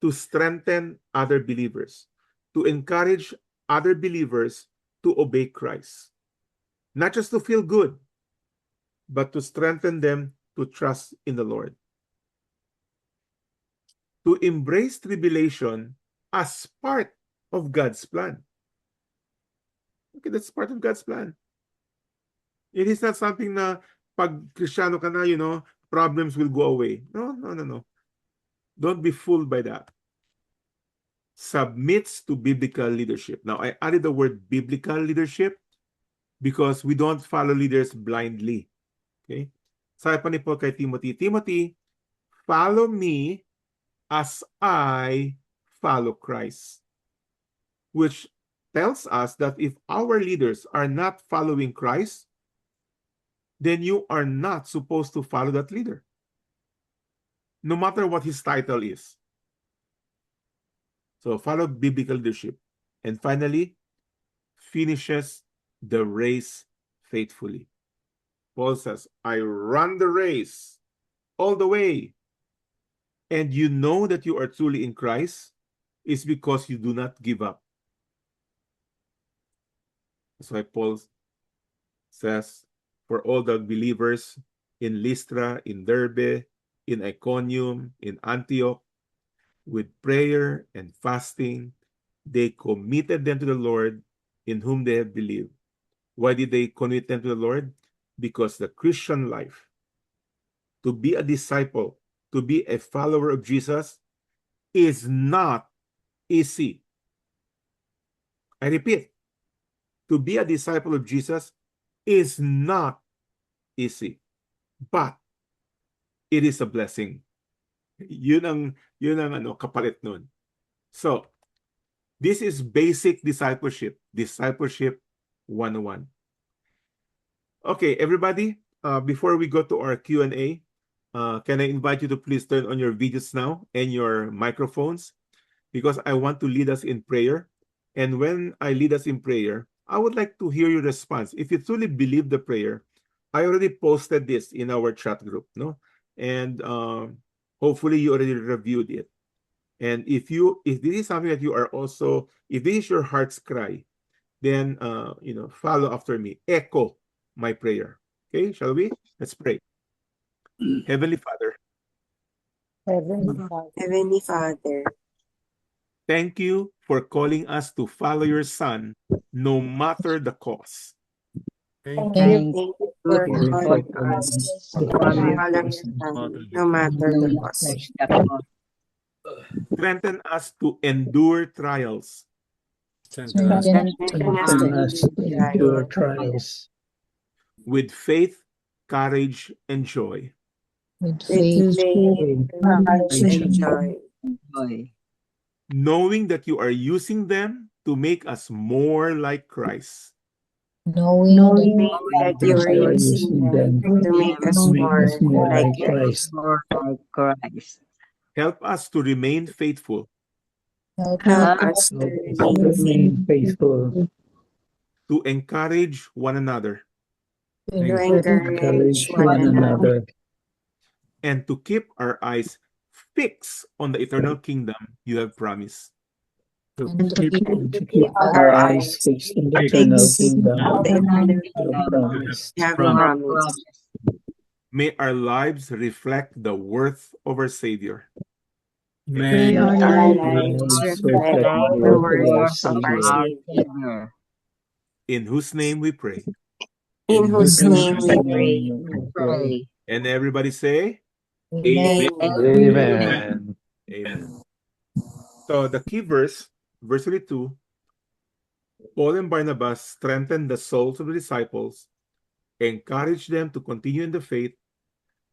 to strengthen other believers, to encourage other believers to obey Christ. Not just to feel good, but to strengthen them to trust in the Lord. To embrace tribulation as part of God's plan. Okay, that's part of God's plan. It is not something na pag Kristiyano ka na, problems will go away. No. Don't be fooled by that. Submits to biblical leadership. Now, I added the word biblical leadership because we don't follow leaders blindly. Okay? Sabi pa ni Paul kay Timothy, Timothy, follow me as I follow Christ. Which tells us that if our leaders are not following Christ, then you are not supposed to follow that leader. No matter what his title is. So follow biblical leadership. And finally, finishes the race faithfully. Paul says, I run the race all the way. And you know that you are truly in Christ is because you do not give up. That's why Paul says, for all the believers in Lystra, in Derbe, in Iconium, in Antioch, with prayer and fasting, they committed them to the Lord in whom they have believed. Why did they commit them to the Lord? Because the Christian life, to be a disciple, to be a follower of Jesus, is not easy. I repeat, to be a disciple of Jesus is not easy, but it is a blessing. Yun ang kapalit nun. So, this is basic discipleship. Discipleship 101. Okay, everybody, before we go to our Q&A, can I invite you to please turn on your videos now and your microphones, because I want to lead us in prayer. And when I lead us in prayer, I would like to hear your response. If you truly believe the prayer, I already posted this in our chat group, no? And hopefully you already reviewed it. And if this is something that you are also, if this is your heart's cry, then follow after me. Echo my prayer. Okay, shall we? Let's pray. Heavenly Father, Heavenly Father, Thank you for calling us to follow your Son, no matter the cost. thank Thank you you for for calling us to follow your Son, no matter the cost. Strengthen us to endure trials strengthen us Strengthen us to us to endure endure trials with faith, courage, and joy, with with faith, faith, with courage, and patience, joy, joy, knowing that you are using them to make us more like Christ. knowing that knowing that you are you are using using them them to make to us make more us more like like Christ. Christ. more like Christ. Help us to remain faithful, help Help us us to Help us to remain remain faithful, faithful, to encourage one another, to to encourage encourage encourage one one another, another, and to keep our eyes fixed on the eternal kingdom you have promised. and to keep and to keep our our eyes eyes fixed on the eternal fixed kingdom on the eternal you have kingdom promised. you have our promised. promise. May our lives reflect the worth of our Savior. May our lives Lives reflect reflect the the worth of worth our Lord of of our Savior. our Savior. Savior. In whose name we pray. In In whose whose name we Name pray. name we pray. pray. And everybody say, Amen. Amen. Amen. Amen. Amen. So the key verse, verse 32, Paul and Barnabas strengthened the souls of the disciples, encouraged them to continue in the faith,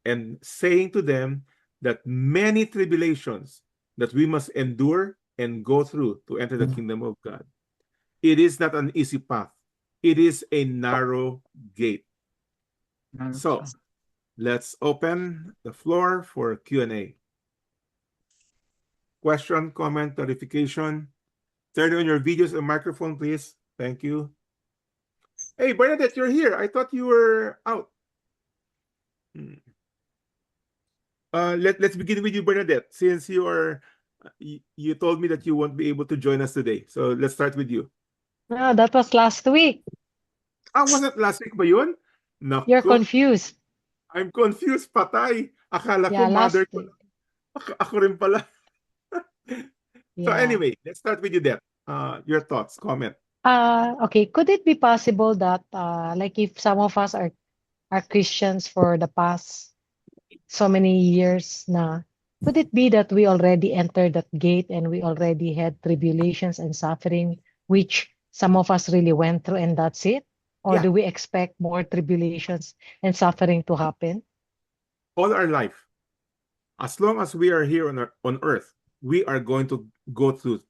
and saying to them that many tribulations that we must endure and go through to enter the kingdom of God. It is not an easy path. It is a narrow gate. So let's open the floor for Q&A. Question, comment, clarification. Turn on your videos and microphone, please. Thank you. Hey, Bernadette, you're here. I thought you were out. Let's begin with you, Bernadette, since you told me that you won't be able to join us today. So let's start with you. No, that was last week. Was it last week ba yun? You're Naku, confused. I'm confused, patay. Akala ko Yeah, mother last ko. week. Ako rin pala. So Yeah. anyway, let's start with you, Deb. Your thoughts, comment. Okay. Could it be possible that, like, if some of us are Christians for the past so many years na, could it be that we already entered that gate and we already had tribulations and suffering, which some of us really went through, and that's it? Or Yeah. do we expect more tribulations and suffering to happen? All our life, as long as we are here on earth, we are going to go through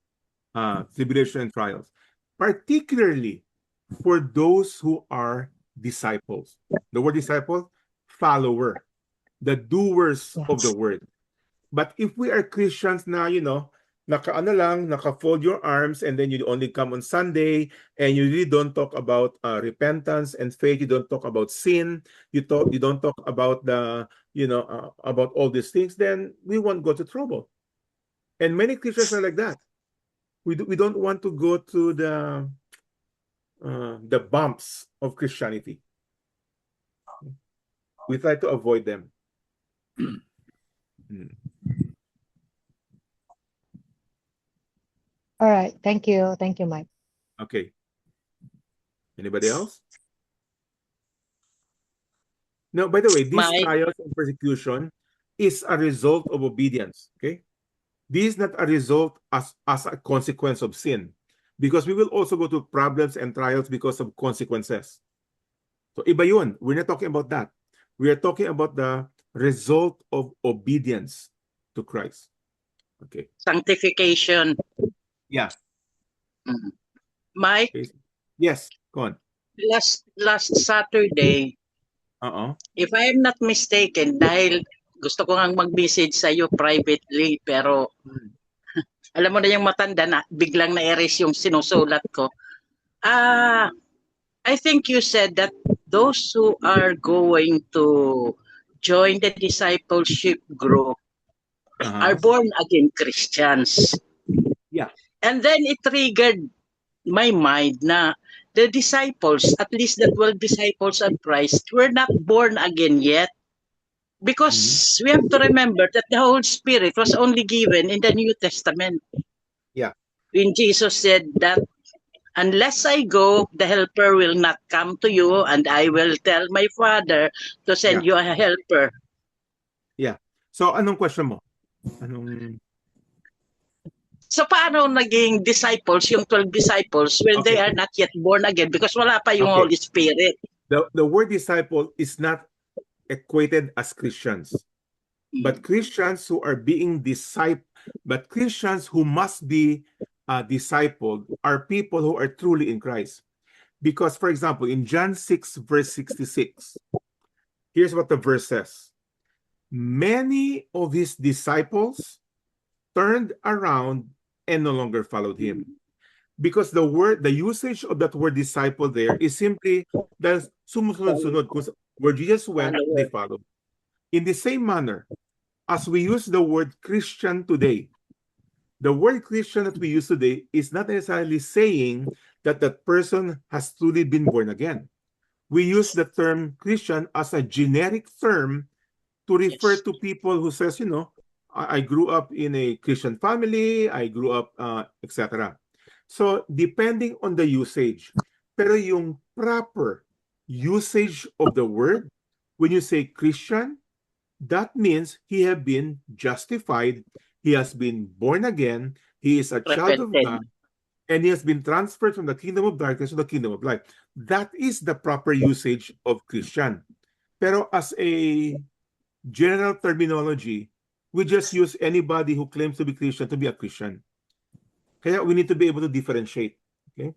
tribulation and trials, particularly for those who are disciples. The word disciple, follower, the doers of the Yes. word. But if we are Christians na, naka-fold your arms, and then you only come on Sunday, and you really don't talk about repentance and faith, you don't talk about sin, you don't talk about about all these things, then we won't go to trouble. And many Christians are like that. We don't want to go to the bumps of Christianity. We try to avoid them. All right. Thank you. Thank you, Mike. Okay. Anybody else? Now, by the way, these Mike, trials and persecution is a result of obedience. Okay, this is not a result as a consequence of sin, because we will also go to problems and trials because of consequences. So iba yun. We're not talking about that. We are talking about the result of obedience to Christ. Okay. sanctification. Yeah. Mike, Okay. Yes. Go on. last Saturday, if I am not mistaken, dahil gusto ko ngang mag-message sa iyo privately, pero alam mo na yung matanda na biglang na-erase yung sinusulat ko. I think you said that those who are going to join the discipleship group are born again Christians. Yeah. And then it triggered my mind na the disciples, at least the 12 disciples of Christ, were not born again yet. Because we have to remember that the Holy Spirit was only given in the New Testament. Yeah. When Jesus said that, unless I go, the helper will not come to you, and I will tell my Father to send you a helper. Yeah. So, anong question mo? Anong... So, paano naging disciples, yung 12 disciples, when they are not yet born again? Because wala pa yung Holy Spirit. The word disciple is not equated as Christians. But Christians who are being discipled, but Christians who must be discipled are people who are truly in Christ. Because, for example, in John 6, verse 66, here's what the verse says. Many of his disciples turned around and no longer followed him. Because the usage of that word disciple there is simply the sumusunod-sunod. Where Jesus went, they followed. In the same manner, as we use the word Christian today, the word Christian that we use today is not necessarily saying that that person has truly been born again. We use the term Christian as a generic term to refer to people who says, I grew up in a Christian family, I grew up, etc. So, depending on the usage. Pero yung proper usage of the word, when you say Christian, that means he has been justified, he has been born again, he is a child of God, and he has been transferred from the kingdom of darkness to the kingdom of light. That is the proper usage of Christian. Pero as a general terminology, we just use anybody who claims to be Christian to be a Christian. Kaya we need to be able to differentiate. Okay?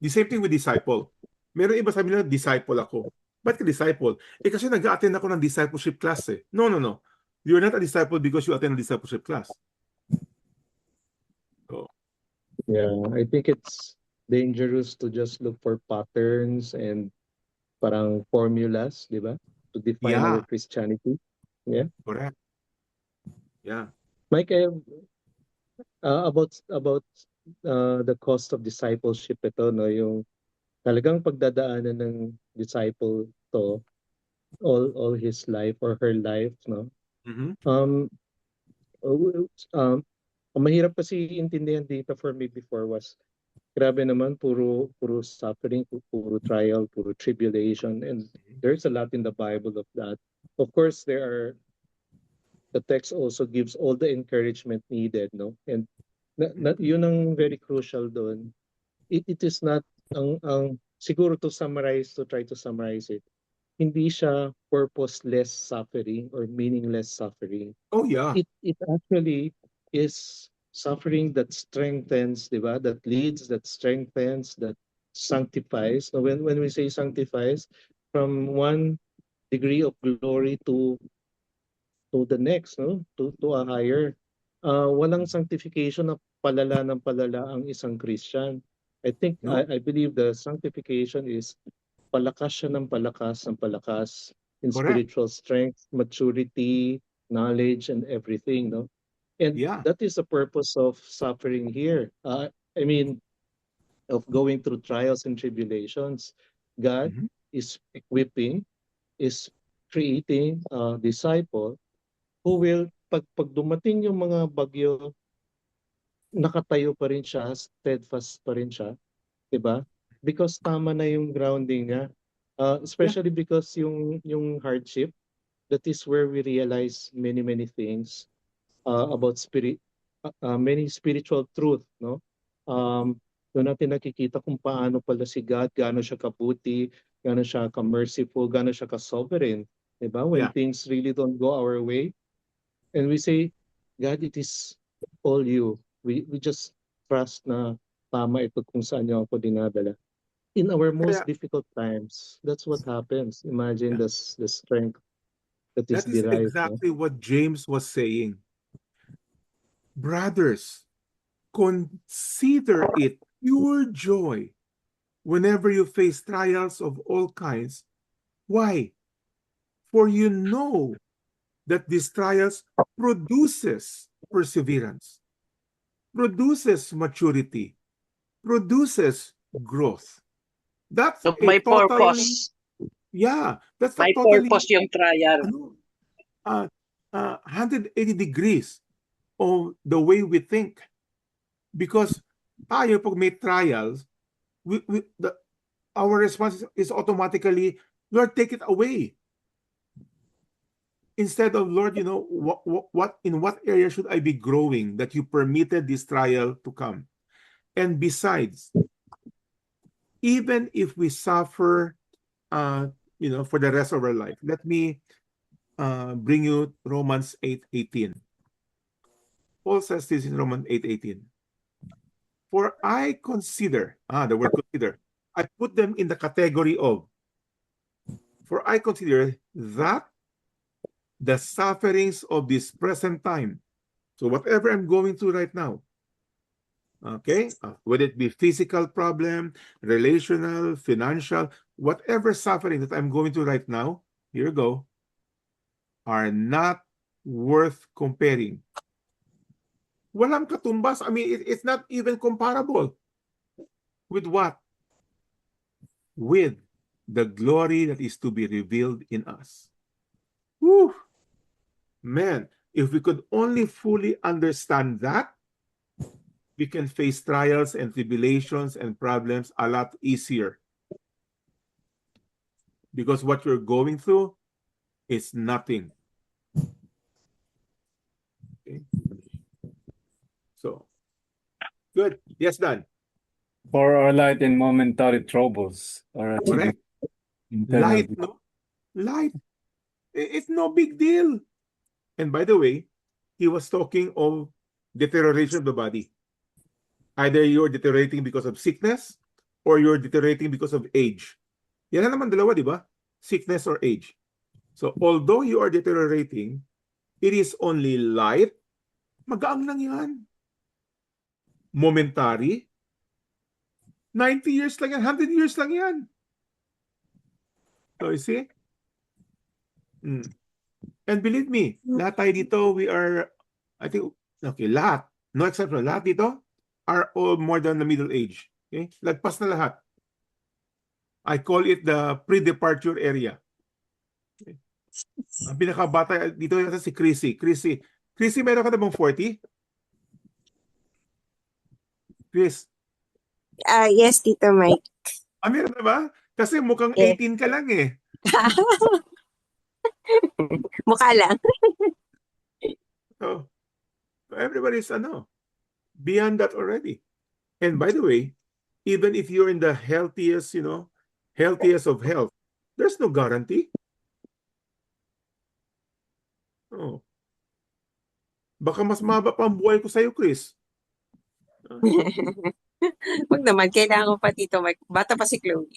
The same thing with disciple. Meron iba sabi nila, disciple ako. Ba't ka disciple? Kasi nag-attend ako ng discipleship class eh. No. You're not a disciple because you attend a discipleship class. So, yeah, I think it's dangerous to just look for patterns and parang formulas, di ba? To define our Christianity. Yeah. Correct. Yeah. Mike, about the cost of discipleship ito, no, yung talagang pagdadaanan ng disciple to all his life or her life, no. Ang mahirap kasi intindihan dito for me before was grabe naman, puro suffering, puro trial, puro tribulation, and there's a lot in the Bible of that. Of course, the text also gives all the encouragement needed, no? And yun ang very crucial doon. It is not siguro to try to summarize it. Hindi siya purposeless suffering or meaningless suffering. Oh yeah. It actually is suffering that strengthens, di ba? That leads, that strengthens, that sanctifies. So when we say sanctifies, from one degree of glory to the next, no? To a higher. Walang sanctification na palala ng palala ang isang Christian. I think, no? I believe the sanctification is palakas siya ng palakas in spiritual strength, maturity, knowledge, and everything, no? And that is the purpose of suffering here. I mean, of going through trials and tribulations. God is equipping, is creating a disciple who will, pag dumating yung mga bagyo, nakatayo pa rin siya, steadfast pa rin siya, diba? Because tama na yung grounding niya. Especially because yung hardship, that is where we realize many things about many spiritual truth, no? Doon natin nakikita kung paano pala si God, gaano siya kabuti, gaano siya ka-merciful, gaano siya ka-sovereign, diba? When things really don't go our way, and we say, God, it is all you. We just trust na tama ito kung saan niyo ako dinadala. In our most difficult times, that's what happens. Imagine the strength that is derived. That is exactly what James was saying. Brothers, consider it pure joy whenever you face trials of all kinds. Why? For you know that these trials produces perseverance, produces maturity, produces growth. That's my purpose. Yeah, that's a May totally purpose yung trial. ano, 180 degrees of the way we think. Because tayo, pag may trials, our response is automatically, Lord, take it away. Instead of, Lord, in what area should I be growing that you permitted this trial to come? And besides, even if we suffer, for the rest of our life, let me bring you Romans 8:18. Paul says this in Romans 8:18. For I consider, the word consider, I put them in the category of, for I consider that the sufferings of this present time, so whatever I'm going through right now, okay, whether it be physical problem, relational, financial, whatever suffering that I'm going through right now, here you go, are not worth comparing. Walang katumbas. I mean, it's not even comparable. With what? With the glory that is to be revealed in us. Whew. Man, if we could only fully understand that, we can face trials and tribulations and problems a lot easier. Because what you're going through is nothing. Okay. So, good. Yes, Dan. For our light and momentary troubles are achieving Correct. internal Light, no? Light. It's no big deal. And by the way, he was talking of deterioration of the body. Either you're deteriorating because of sickness or you're deteriorating because of age. Yan na naman dalawa, di ba? Sickness or age. So, although you are deteriorating, it is only light. Magaang lang yan. Momentary. 90 years lang yan. 100 years lang yan. So, you see? And believe me, lahat tayo dito, we are, I think, okay, lahat, no exception, lahat dito are all more than the middle age. Okay? Lagpas na lahat. I call it the pre-departure area. Okay? Ang pinakabata dito yata si Chrissy. Chrissy, meron ka na bang 40? Chris? Yes, Tito Mike. Meron na ba? Kasi mukhang Yes. 18 ka lang eh. Mukha lang. So everybody's beyond that already. And by the way, even if you're in the healthiest of health, there's no guarantee. Oh. Baka mas mahaba pa ang buhay ko sa'yo, Chris. Wag naman, kailangan ko pa, Tito Mike. Bata pa si Chloe.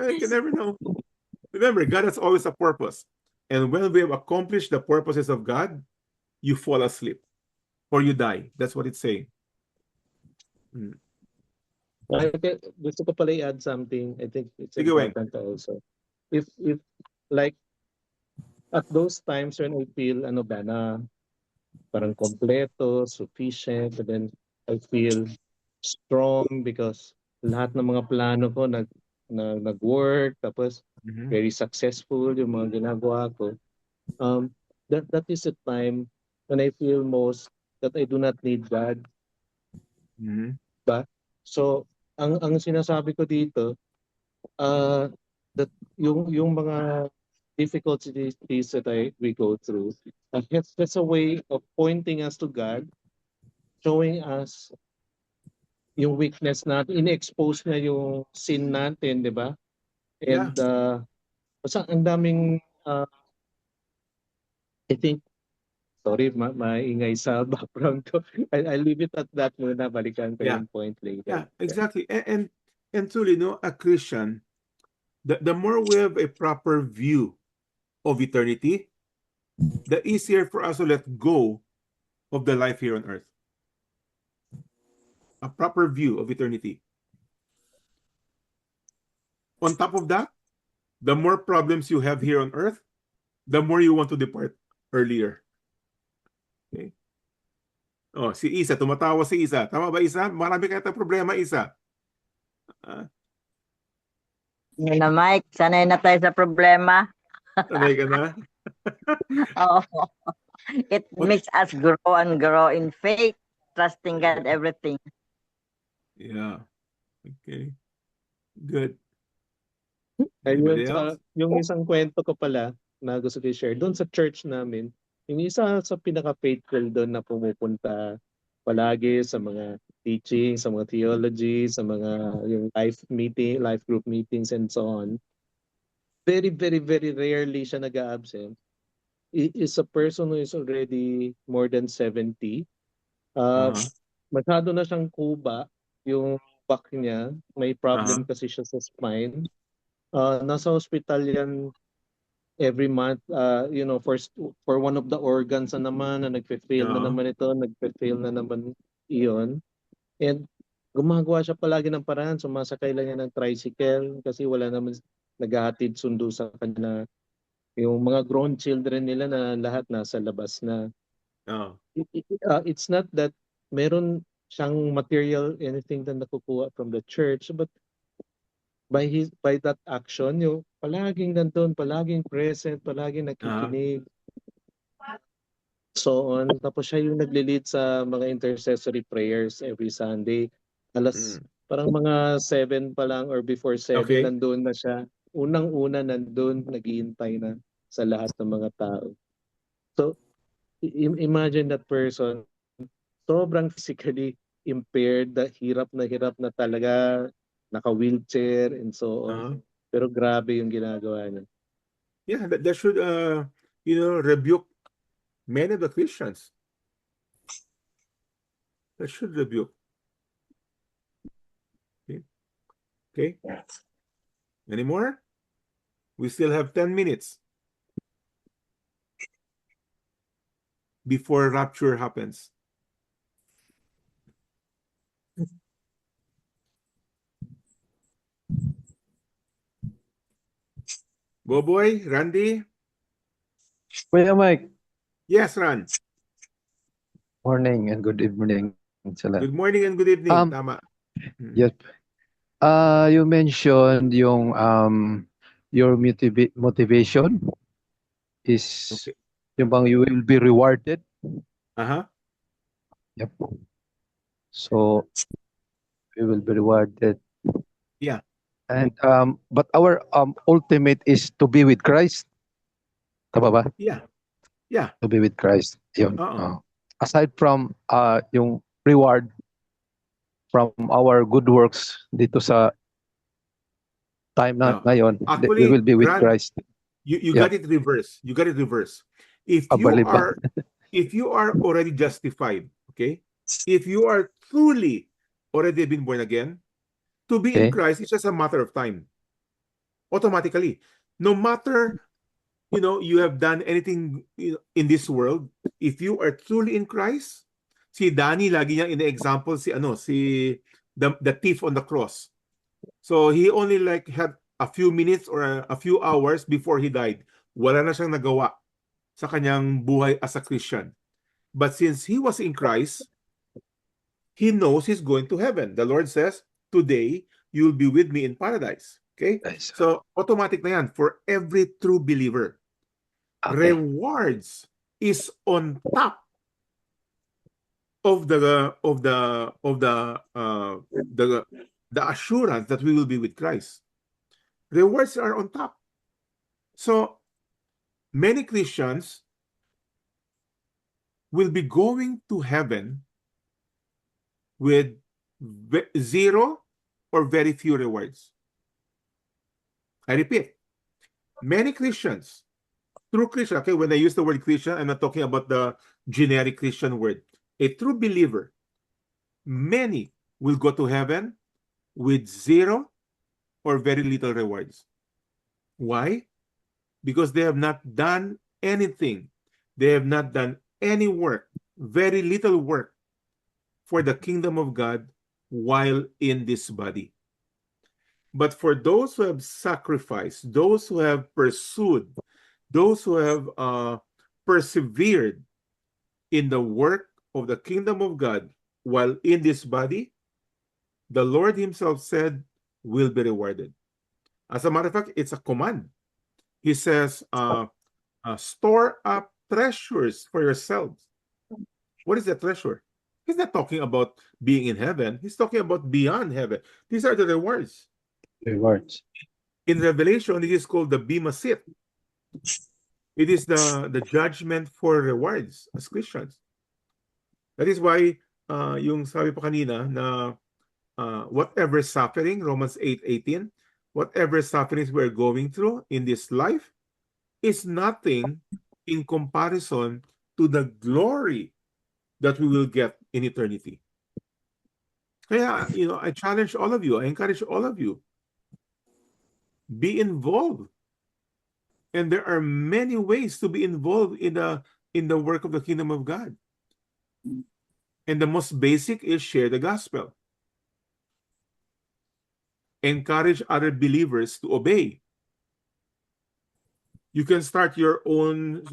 You can never know. Remember, God has always a purpose. And when we have accomplished the purposes of God, you fall asleep or you die. That's what it's saying. Gusto ko pala i-add something. I think it's Sige, Weng. important also. If like at those times when I feel na parang kompleto, sufficient, and then I feel strong because lahat ng mga plano ko nag-work, tapos very successful yung mga ginagawa ko. That is the time when I feel most that I do not need God. Ba? So ang sinasabi ko dito that yung mga difficulties that we go through, that's a way of pointing us to God, showing us yung weakness natin, in-expose na yung sin natin, di ba? And basta ang daming I think, sorry, maingay sa background ko. I'll leave it at that muna. Balikan ko yung point later. Yeah, exactly. And truly, a Christian, the more we have a proper view of eternity, the easier for us to let go of the life here on earth. A proper view of eternity. On top of that, the more problems you have here on earth, the more you want to depart earlier. Okay? Oh, si Isa, tumatawa si Isa. Tama ba, Isa? Marami kaya problema, Isa. Yun na, Mike. Sanay na tayo sa problema. Sanay ka na? Oo. It What? makes us grow and grow in faith, trusting God everything. Yeah. Okay. Good. Ayun, Anybody else? yung isang kwento ko pala na gusto ko i-share, doon sa church namin, yung isa sa pinaka-faithful doon na pumupunta palagi sa mga teaching, sa mga theology, sa mga yung life group meetings and so on. Very, very, very rarely siya nag-a-absent. Is a person who is already more than 70. Uh-huh. Masyado na siyang kuba yung back niya. May problem kasi siya sa spine. Nasa hospital yan every month, for one of the organs na naman na nagfe-fail na naman ito, nagfe-fail na naman iyon. And gumagawa siya palagi ng paraan, sumasakay lang yan ng tricycle kasi wala naman naghahatid sundo sa kanya. Yung mga grown children nila na lahat nasa labas na. It's not that meron siyang material, anything na nakukuha from the church, but by that action, yung palaging nandun, palaging present, palaging nakikinig, so on. Tapos siya yung nagli-lead sa mga intercessory prayers every Sunday. Parang mga 7 pa lang or before 7, nandun na siya. Unang-una nandun, naghihintay na sa lahat ng mga tao. So, imagine that person, sobrang physically impaired, hirap na talaga, naka-wheelchair and so on. Pero grabe yung ginagawa niya. Yeah, that should rebuke many of the Christians. That should rebuke. Okay. Any more? We still have 10 minutes before rapture happens. Boboy, Randy? Kuya Mike. Yes, Ran. Morning and good evening. Good morning and good evening. Tama. Yes. You mentioned yung your motivation is yung bang you will be rewarded. Yep. So we will be rewarded. Yeah. And but our ultimate is to be with Christ. Tama ba? Yeah. Yeah. To be with Christ. Yun. Aside from yung reward from our good works dito sa time na ngayon, actually, we will be with Christ. You got it reverse. You got it reverse. If you are already justified, okay? If you are truly already been born again, to be in Christ is just a matter of time. Automatically. No matter you have done anything in this world, if you are truly in Christ, si Danny lagi niya in-example si the thief on the cross. So he only had a few minutes or a few hours before he died. Wala na siyang nagawa sa kanyang buhay as a Christian. But since he was in Christ, he knows he's going to heaven. The Lord says, today you'll be with me in paradise. Okay? So automatic na yan for every true believer. Rewards is on top of the assurance that we will be with Christ. Rewards are on top. So many Christians will be going to heaven with zero or very few rewards. I repeat, many Christians, true Christian, okay, when I use the word Christian, I'm not talking about the generic Christian word. A true believer, many will go to heaven with zero or very little rewards. Why? Because they have not done anything. They have not done any work, very little work for the kingdom of God while in this body. But for those who have sacrificed, those who have pursued, those who have persevered in the work of the kingdom of God while in this body, the Lord himself said, will be rewarded. As a matter of fact, it's a command. He says, store up treasures for yourselves. What is the treasure? He's not talking about being in heaven. He's talking about beyond heaven. These are the rewards. Rewards. In Revelation, it is called the Bema Seat. It is the judgment for rewards as Christians. That is why yung sabi pa kanina na whatever suffering, Romans 8:18, whatever sufferings we're going through in this life is nothing in comparison to the glory that we will get in eternity. Kaya, I challenge all of you, I encourage all of you, be involved. And there are many ways to be involved in the work of the kingdom of God. And the most basic is share the gospel. Encourage other believers to obey. You can start your own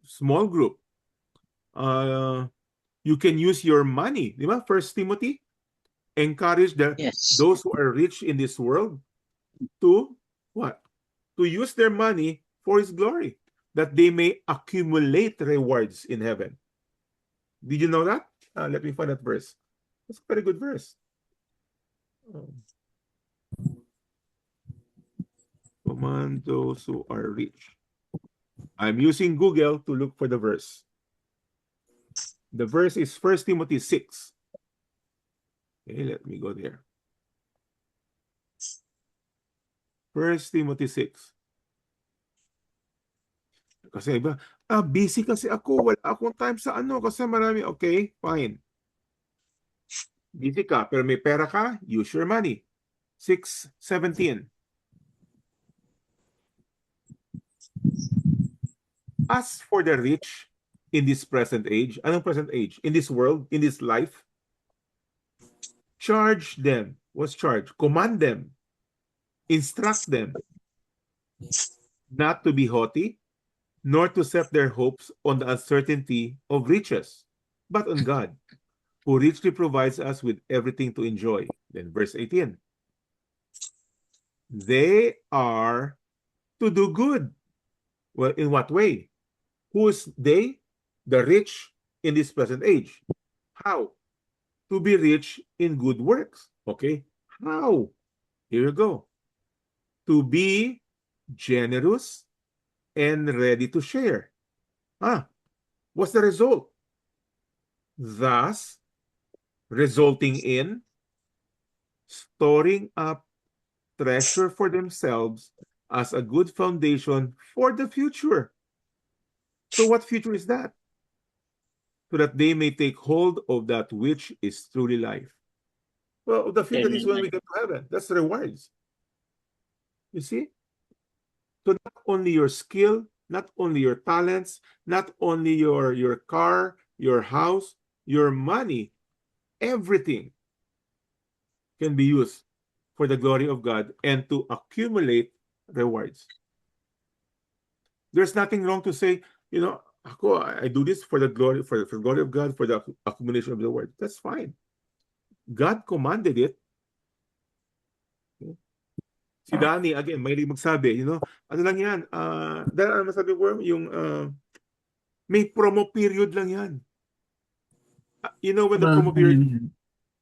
small group. You can use your money. Di ba? 1 Timothy, encourage those who are rich in this world to what? To use their money for His glory, that they may accumulate rewards in heaven. Did you know that? Let me find that verse. That's a very good verse. Command those who are rich. I'm using Google to look for the verse. The verse is 1 Timothy 6. Okay, let me go there. 1 Timothy 6. Kasi iba, busy kasi ako. Wala akong time sa kasi marami. Okay, fine. Busy ka, pero may pera ka, use your money. 6:17. As for the rich in this present age, anong present age? In this world, in this life, charge them. What's charge? Command them. Instruct them not to be haughty, nor to set their hopes on the uncertainty of riches, but on God, who richly provides us with everything to enjoy. Then verse 18. They are to do good. Well, in what way? Who is they? The rich in this present age. How? To be rich in good works. Okay? How? Here you go. To be generous and ready to share. What's the result? Thus, resulting in storing up treasure for themselves as a good foundation for the future. So what future is that? So that they may take hold of that which is truly life. Well, the future is when we get to heaven. That's the rewards. You see? So not only your skill, not only your talents, not only your car, your house, your money, everything can be used for the glory of God and to accumulate rewards. There's nothing wrong to say, I do this for the glory, for the glory of God, for the accumulation of the word. That's fine. God commanded it. Si Danny, again, may magsabi, ano lang yan, dahil masabi ko, yung may promo period lang yan. You know when the promo period...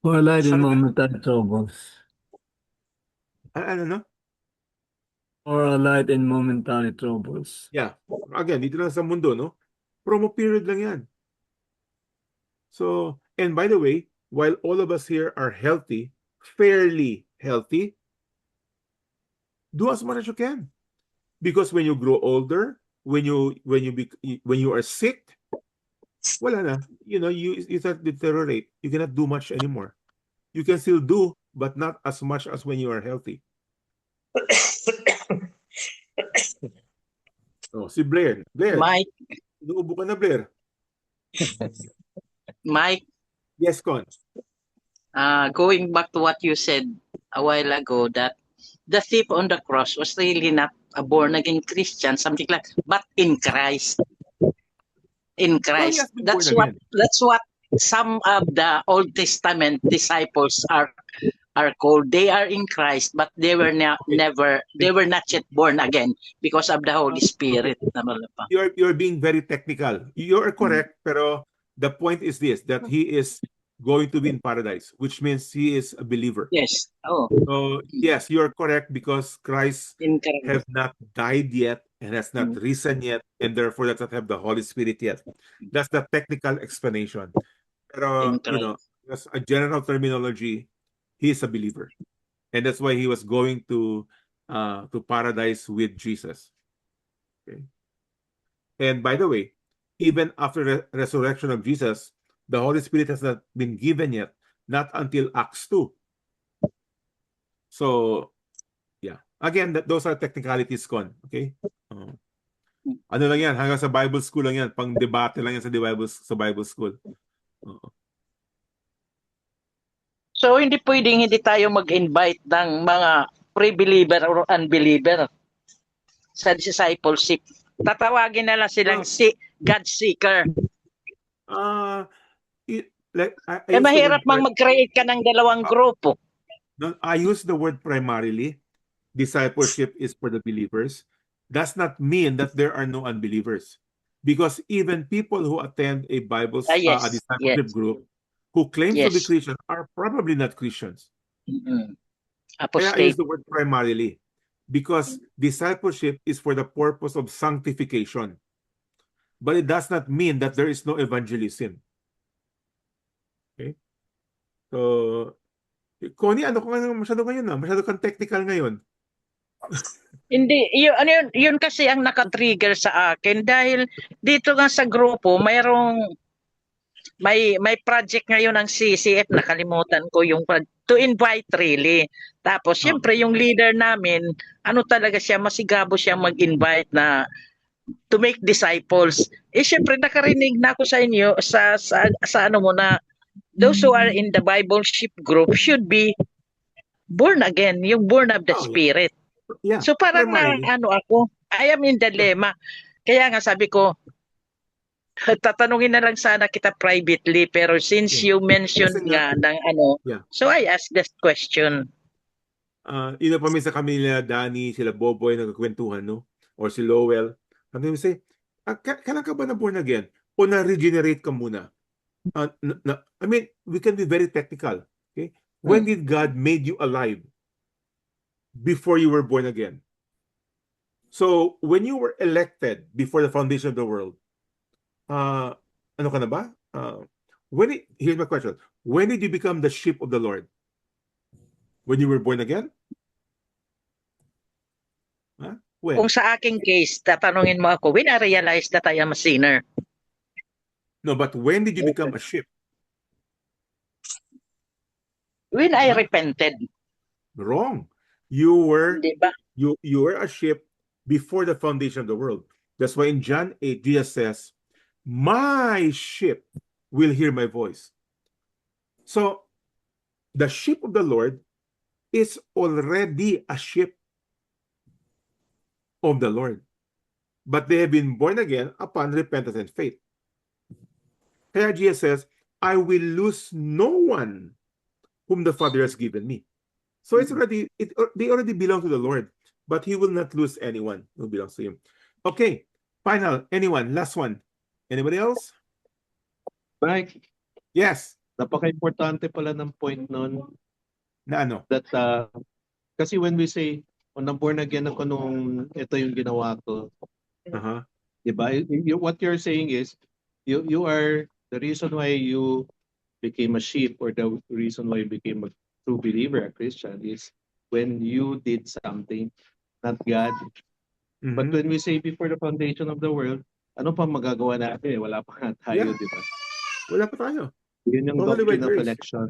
For light and momentary troubles. Ano? For light and momentary troubles. Yeah. Again, dito lang sa mundo, no? Promo period lang yan. So, and by the way, while all of us here are healthy, fairly healthy, do as much as you can. Because when you grow older, when you are sick, wala na. You start to deteriorate. You cannot do much anymore. You can still do, but not as much as when you are healthy. Si Blair. Mike. Inuubo ka na, Blair. Mike. Yes, Con. Going back to what you said a while ago, that the thief on the cross was really not a born-again Christian, something like, but in Christ. In Christ. That's what some of the Old Testament disciples are are called. They are in Christ, but they were they were not yet born again because of the Holy Spirit. You're being very technical. You are correct, pero the point is this, that he is going to be in paradise, which means he is a believer. Yes. Oh. So yes, you're correct, because Christ have not died yet and has not risen yet, and therefore does not have the Holy Spirit yet. That's the technical explanation. Pero, as a general terminology, he is a believer. And that's why he was going to paradise with Jesus. Okay. And by the way, even after the resurrection of Jesus, the Holy Spirit has not been given yet, not until Acts 2. So, yeah. Again, those are technicalities, Con. Okay? Ano lang yan, hanggang sa Bible school lang yan. Pang-debate lang yan sa Bible school. So, hindi pwedeng hindi tayo mag-invite ng mga pre-believer or unbeliever sa discipleship. Tatawagin na lang silang God seeker. Mahirap mag-create ka ng dalawang grupo. I use the word primarily. Discipleship is for the believers. Does not mean that there are no unbelievers. Because even people who attend a a discipleship group who claim to be Christian are probably not Christians. Kaya I use the word primarily, because discipleship is for the purpose of sanctification. But it does not mean that there is no evangelism. Okay? So, Connie, ano masyado ngayon na? Masyado kang technical ngayon. Hindi, yun kasi ang naka-trigger sa akin dahil dito nga sa grupo mayroong may project ngayon ng CCF, nakalimutan ko yung to invite really. Tapos siyempre yung leader namin, ano talaga siya, masigabo siya mag-invite na to make disciples. Siyempre nakarinig na ako sa inyo sa ano mo na those who are in the Bibleship group should be born again, yung born of the Spirit. Yeah, so parang ako, I am in dilemma. Kaya nga sabi ko, tatanungin na lang sana kita privately, pero since you mentioned nga ng so I asked this question. Paminsan kami nila Danny, sila Boboy nagkukwentuhan, no? Or si Lowell. Kami say, kailan ka ba na born again? O na-regenerate ka muna? I mean, we can be very technical. Okay? When did God made you alive? Before you were born again. So, when you were elected before the foundation of the world, ano ka na ba? Here's my question. When did you become the sheep of the Lord? When you were born again? When? Kung sa aking case, tatanungin mo ako, when I realized that I am a sinner. No, but when did you become a sheep? When I repented. Wrong. You were you were a sheep before the foundation of the world. That's why in John 8, Jesus says, my sheep will hear my voice. So, the sheep of the Lord is already a sheep of the Lord. But they have been born again upon repentance and faith. Kaya Jesus says, I will lose no one whom the Father has given me. So they already belong to the Lord, but He will not lose anyone who belongs to Him. Okay, final. Anyone? Last one. Anybody else? Mike. Yes. Napaka-importante pala ng point nun. Na ano? That, kasi when we say, nang born again ako nung ito yung ginawa ko. Diba? What you're saying is, you are the reason why you became a sheep, or the reason why you became a true believer, a Christian, is when you did something, not God. But when we say before the foundation of the world, ano pa magagawa natin? Wala pa nga tayo, di ba? Wala pa tayo. Yun yung doctrine of election.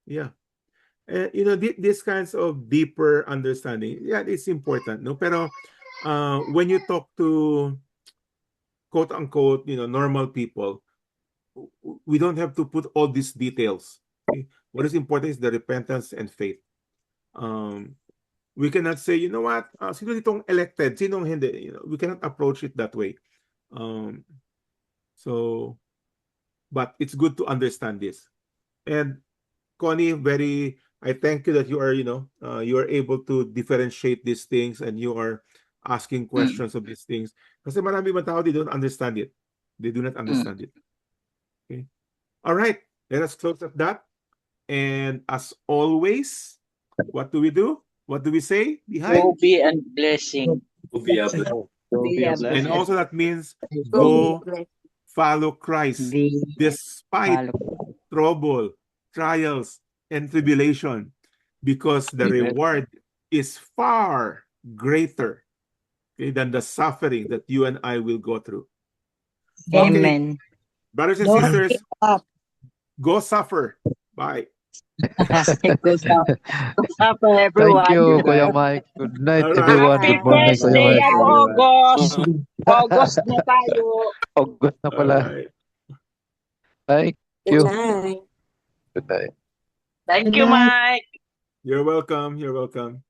Yeah. These kinds of deeper understanding, it's important, no? Pero when you talk to quote unquote, normal people, we don't have to put all these details. Okay? What is important is the repentance and faith. We cannot say, you know what, sino ditong elected, sinong hindi. We cannot approach it that way. But it's good to understand this. And Connie very I thank you that you are, you are able to differentiate these things and you are asking questions of these things. Kasi marami mga tao, they don't understand it. They do not understand it. Okay. All right. Let us close at that. And as always, what do we do? What do we say behind? Go be and blessing. Be a blessing. And also that means go follow Christ despite trouble, trials, and tribulation, because the reward is far greater, okay, than the suffering that you and I will go through. Amen. Brothers and Don't sisters, give up. go suffer. Bye. Good supper, everyone. Thank you, Kuya Mike. Good night, All right. everyone. Happy Good morning, Kuya birthday Mike. at August. August na tayo. August na All pala. right. Thank Good you. night. Good night. Thank Good you, night. Mike. You're welcome. You're welcome.